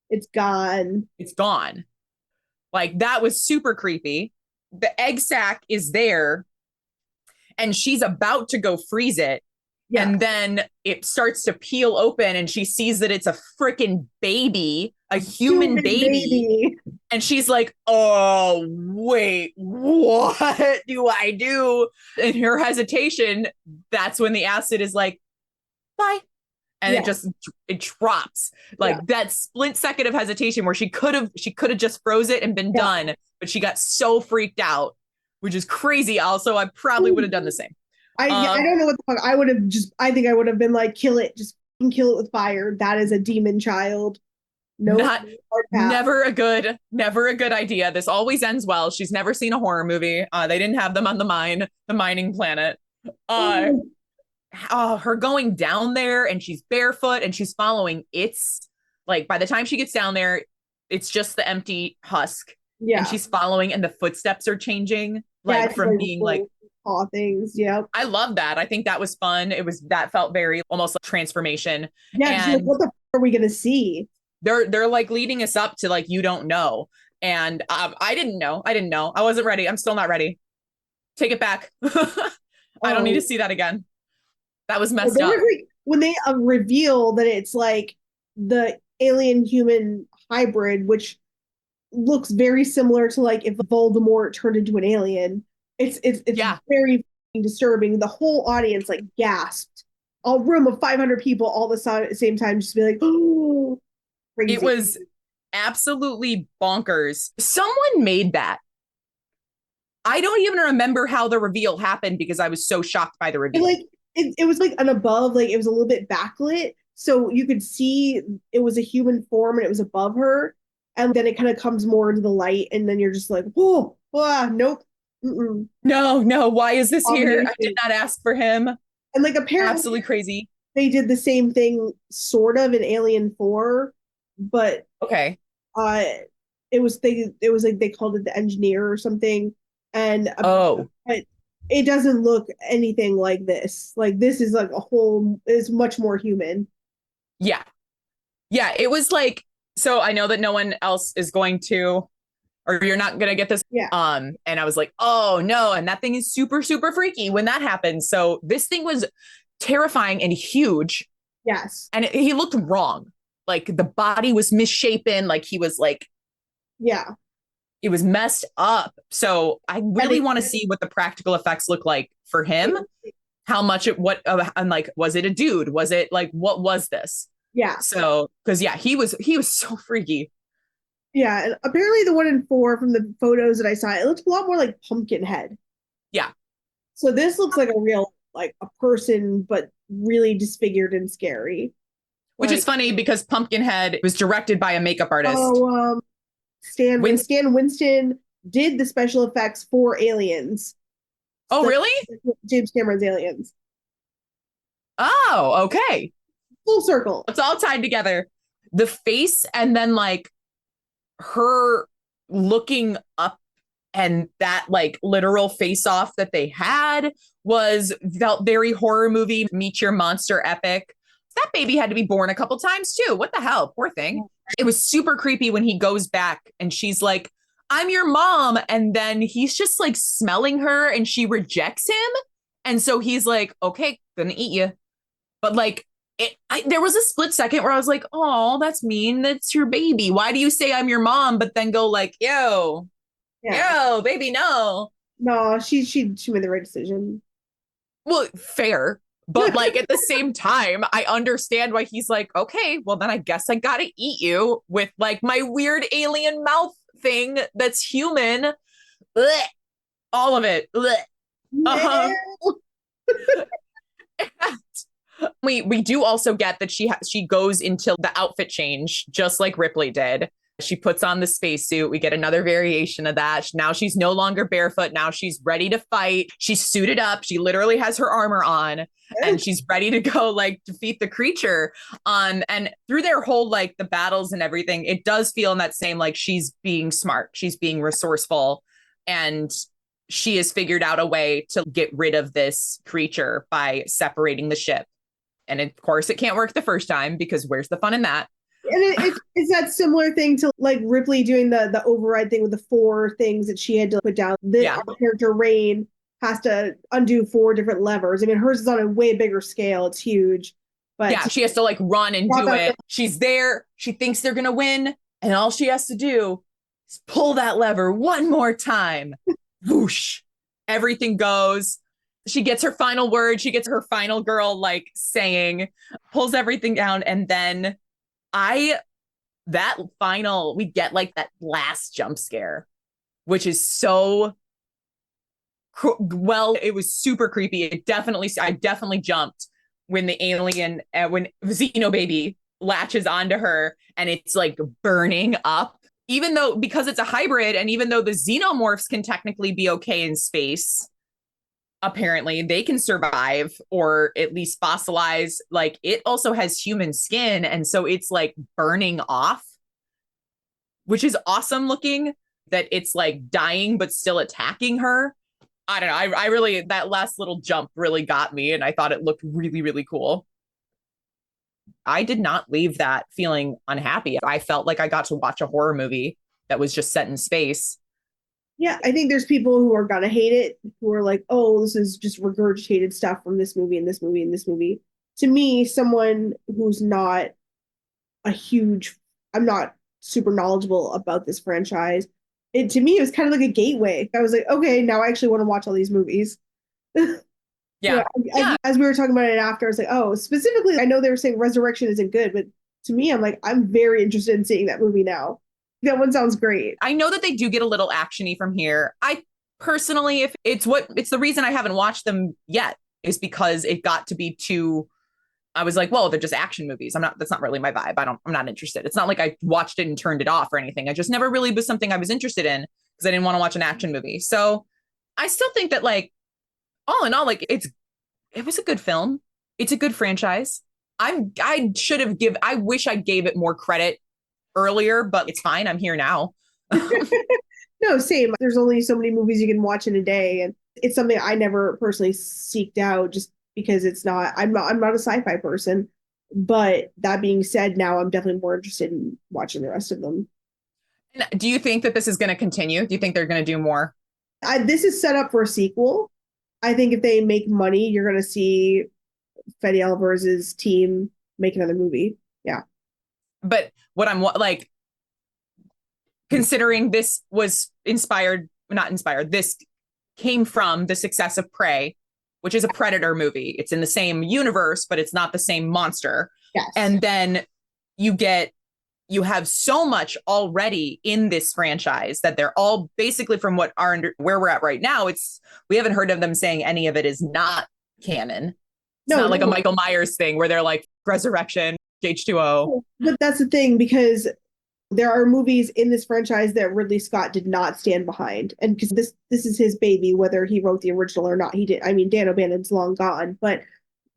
it's gone.
It's gone. Like, that was super creepy. The egg sac is there, and she's about to go freeze it. Yeah. And then it starts to peel open, and she sees that it's a freaking baby, a human baby. And she's like, oh, wait, what do I do? In her hesitation, that's when the acid is like, bye. And it drops. Like, that split second of hesitation where she could have just froze it and been done, but she got so freaked out, which is crazy. Also, I probably would have done the same.
I don't know what the fuck. I think I would have been like, kill it, just kill it with fire. That is a demon child.
Never a good idea. This always ends well. She's never seen a horror movie. They didn't have them on the mining planet. Her going down there, and she's barefoot, and she's following like, by the time she gets down there, it's just the empty husk. Yeah. And she's following, and the footsteps are changing, like, from being like
claw things. Yeah.
I love that. I think that was fun. That felt very almost like transformation.
Yeah. Like, what the f- are we gonna see?
They're like leading us up to, like, you don't know. And I didn't know. I wasn't ready. I'm still not ready. Take it back. I don't need to see that again. That was messed up.
Like, when they reveal that it's like the alien human hybrid, which looks very similar to, like, if Voldemort turned into an alien. It's very disturbing. The whole audience, like, gasped. A room of 500 people all at the same time, just be like, oh, crazy.
It was absolutely bonkers. Someone made that. I don't even remember how the reveal happened because I was so shocked by the reveal.
It was like an above, like, it was a little bit backlit, so you could see it was a human form and it was above her, and then it kind of comes more into the light, and then you're just like, whoa, nope. Mm-mm.
No, why is this here? I did not ask for him.
And, like, apparently
absolutely crazy.
They did the same thing sort of in Alien 4, but
okay.
It was like they called it the engineer or something, and but it doesn't look anything like this. Like, this is like is much more human.
Yeah, it was like, so I know that no one else is going to, or you're not going to get this.
Yeah.
And I was like, oh no. And that thing is super, super freaky when that happens. So this thing was terrifying and huge.
Yes.
And he looked wrong. Like, the body was misshapen. Like, he was like,
yeah,
it was messed up. So I really want to see what the practical effects look like for him. How much and like, was it a dude? Was it like, what was this?
Yeah.
So, because he was so freaky.
Yeah, and apparently the one in 4 from the photos that I saw, it looks a lot more like Pumpkinhead.
Yeah.
So this looks like a real, like, a person, but really disfigured and scary.
Which is funny because Pumpkinhead was directed by a makeup artist.
Oh, Stan Winston did the special effects for Aliens.
Oh,
so,
really?
James Cameron's Aliens.
Oh, okay.
Full circle.
It's all tied together. The face, and then, like, her looking up, and that, like, literal face off that they had felt very horror movie, meet your monster epic. That baby had to be born a couple times too. What the hell? Poor thing. It was super creepy when he goes back and she's like, I'm your mom. And then he's just like smelling her and she rejects him. And so he's like, okay, gonna eat you. But like, there was a split second where I was like, oh, that's mean. That's your baby. Why do you say I'm your mom? But then go like, yo, baby, no.
No, she made the right decision.
Well, fair. But like, at the same time, I understand why he's like, okay, well then I guess I gotta eat you with like my weird alien mouth thing that's human. Blech. All of it. We do also get that she goes into the outfit change just like Ripley did. She puts on the spacesuit. We get another variation of that. Now she's no longer barefoot. Now she's ready to fight. She's suited up. She literally has her armor on and she's ready to go like defeat the creature. And through their whole like the battles and everything, it does feel in that same like she's being smart. She's being resourceful and she has figured out a way to get rid of this creature by separating the ship. And of course, it can't work the first time because where's the fun in that?
And it's that similar thing to like Ripley doing the override thing with the 4 things that she had to put down. Our character Rain has to undo 4 different levers. I mean, hers is on a way bigger scale. It's huge. But
yeah, she has to like run and do it. She's there. She thinks they're going to win. And all she has to do is pull that lever one more time. Whoosh. Everything goes. She gets her final word. She gets her final girl like saying, pulls everything down. And then we get like that last jump scare, which is so it was super creepy. I definitely jumped when the alien, when Xeno baby latches onto her and it's like burning up, even though, because it's a hybrid. And even though the xenomorphs can technically be okay in space, apparently they can survive or at least fossilize. Like it also has human skin. And so it's like burning off, which is awesome looking that it's like dying, but still attacking her. I don't know. I really, that last little jump really got me. And I thought it looked really, really cool. I did not leave that feeling unhappy. I felt like I got to watch a horror movie that was just set in space.
Yeah, I think there's people who are gonna hate it, who are like, oh, this is just regurgitated stuff from this movie and this movie and this movie. To me, someone who's not I'm not super knowledgeable about this franchise. To me, it was kind of like a gateway. I was like, okay, now I actually want to watch all these movies.
Yeah.
As we were talking about it after, I was like, oh, specifically, I know they were saying Resurrection isn't good, but to me, I'm like, I'm very interested in seeing that movie now. That one sounds great.
I know that they do get a little actiony from here. I personally, if it's the reason I haven't watched them yet is because it got to be too, I was like, well, they're just action movies. That's not really my vibe. I'm not interested. It's not like I watched it and turned it off or anything. I just never really was something I was interested in because I didn't want to watch an action movie. So I still think that like, all in all, like it was a good film. It's a good franchise. I wish I gave it more credit earlier, but it's fine. I'm here now.
No, same. There's only so many movies you can watch in a day, and it's something I never personally seeked out just because I'm not a sci-fi person. But that being said, now I'm definitely more interested in watching the rest of them.
And do you think that this is going to continue? Do you think they're going to do more?
This is set up for a sequel. I think if they make money, you're going to see Fede Alvarez's team make another movie. Yeah.
But what I'm like, considering this was not inspired, this came from the success of Prey, which is a Predator movie. It's in the same universe, but it's not the same monster.
Yes.
And then you have so much already in this franchise that they're all basically from where we're at right now. We haven't heard of them saying any of it is not canon. It's not like a Michael Myers thing where they're like Resurrection, H2O.
But that's the thing, because there are movies in this franchise that Ridley Scott did not stand behind. And because this is his baby, whether he wrote the original or not, he did. I mean, Dan O'Bannon's long gone, but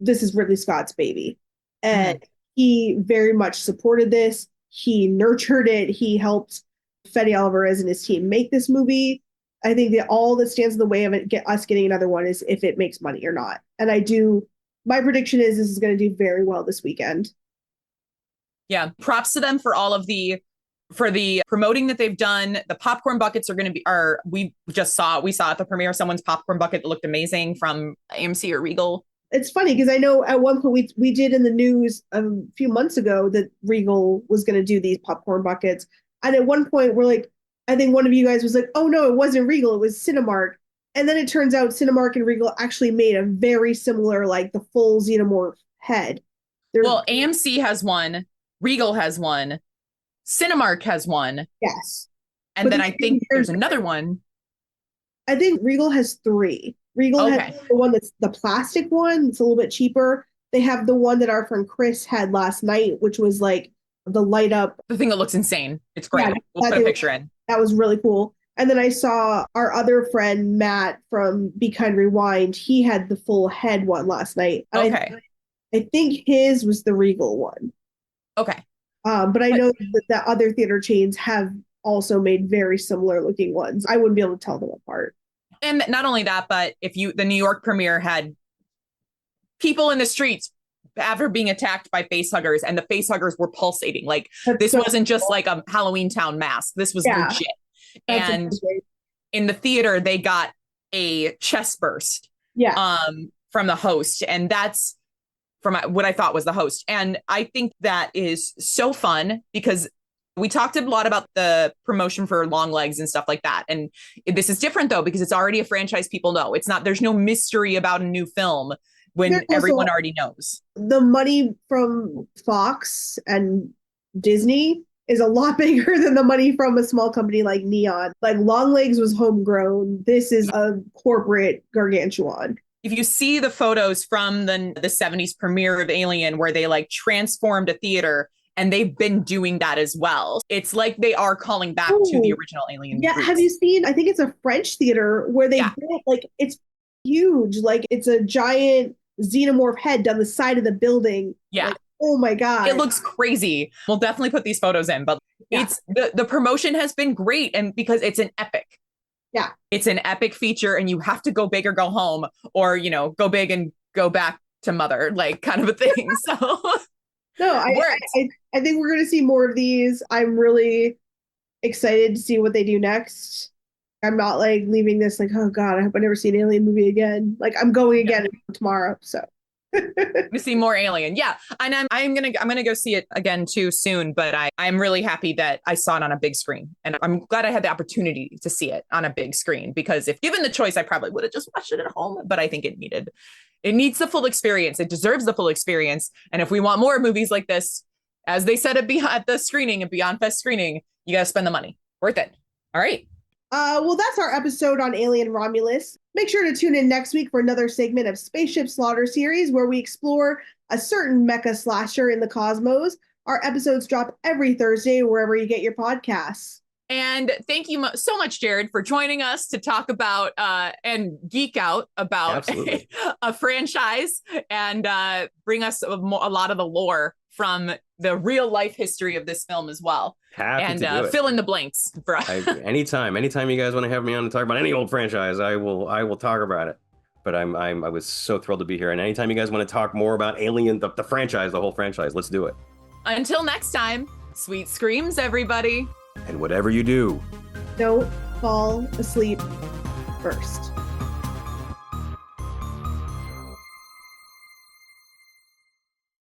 this is Ridley Scott's baby. And he very much supported this. He nurtured it. He helped Fede Alvarez and his team make this movie. I think that all that stands in the way of us getting another one is if it makes money or not. And my prediction is this is going to do very well this weekend.
Yeah. Props to them for all of the promoting that they've done. The popcorn buckets we saw at the premiere, someone's popcorn bucket that looked amazing from AMC or Regal.
It's funny because I know at one point we did in the news a few months ago that Regal was going to do these popcorn buckets. And at one point we're like, I think one of you guys was like, oh no, it wasn't Regal, it was Cinemark. And then it turns out Cinemark and Regal actually made a very similar, like the full xenomorph head.
Well, AMC has one, Regal has one, Cinemark has one.
Yes.
And then I think there's another one.
I think Regal has 3. Regal has the one that's the plastic one. It's a little bit cheaper. They have the one that our friend Chris had last night, which was like the light up.
The thing that looks insane. It's great.
Yeah,
we'll put a picture in.
That was really cool. And then I saw our other friend, Matt from Be Kind Rewind. He had the full head one last night.
Okay.
I think his was the Regal one.
Okay.
But I know that the other theater chains have also made very similar looking ones. I wouldn't be able to tell them apart.
And not only that, but the New York premiere had people in the streets after being attacked by facehuggers, and the facehuggers were pulsating. Like, this wasn't just like a Halloween Town mask. This was legit.
That's
and
amazing.
In the theater, they got a chest burst from the host. And that's from what I thought was the host. And I think that is so fun because we talked a lot about the promotion for long legs and stuff like that. And this is different, though, because it's already a franchise people know. There's no mystery about a new film when everyone already knows.
The money from Fox and Disney is a lot bigger than the money from a small company like Neon. Like, Longlegs was homegrown. This is a corporate gargantuan.
If you see the photos from the 70s premiere of Alien, where they like transformed a theater, and they've been doing that as well. It's like they are calling back to the original Alien.
Yeah,
roots.
have you seen, I think it's a French theater where they built, like, it's huge. Like, it's a giant xenomorph head down the side of the building.
Yeah.
Like, oh my God.
It looks crazy. We'll definitely put these photos in, but it's the promotion has been great, and because it's an epic.
Yeah.
It's an epic feature, and you have to go big or go home, or, go big and go back to mother, like, kind of a thing. So
no, I think we're going to see more of these. I'm really excited to see what they do next. I'm not like leaving this like, oh God, I hope I never see an Alien movie again. Like, I'm going again tomorrow. So
to see more Alien. Yeah. And I'm gonna go see it again too soon, but I'm really happy that I saw it on a big screen. And I'm glad I had the opportunity to see it on a big screen, because if given the choice, I probably would have just watched it at home. But I think it needs the full experience. It deserves the full experience. And if we want more movies like this, as they said at the screening, at Beyond Fest screening, you gotta spend the money. Worth it. All right.
Well, that's our episode on Alien Romulus. Make sure to tune in next week for another segment of Spaceship Slaughter series, where we explore a certain mecha slasher in the cosmos. Our episodes drop every Thursday wherever you get your podcasts.
And thank you so much, Jared, for joining us to talk about and geek out about a franchise and bring us a lot of the lore from the real life history of this film as well.
Happy to do it.
Fill in the blanks for us.
Anytime you guys want to have me on to talk about any old franchise, I will talk about it. But I was so thrilled to be here. And anytime you guys want to talk more about Alien, the franchise, the whole franchise, let's do it.
Until next time, sweet screams, everybody.
And whatever you do,
don't fall asleep first.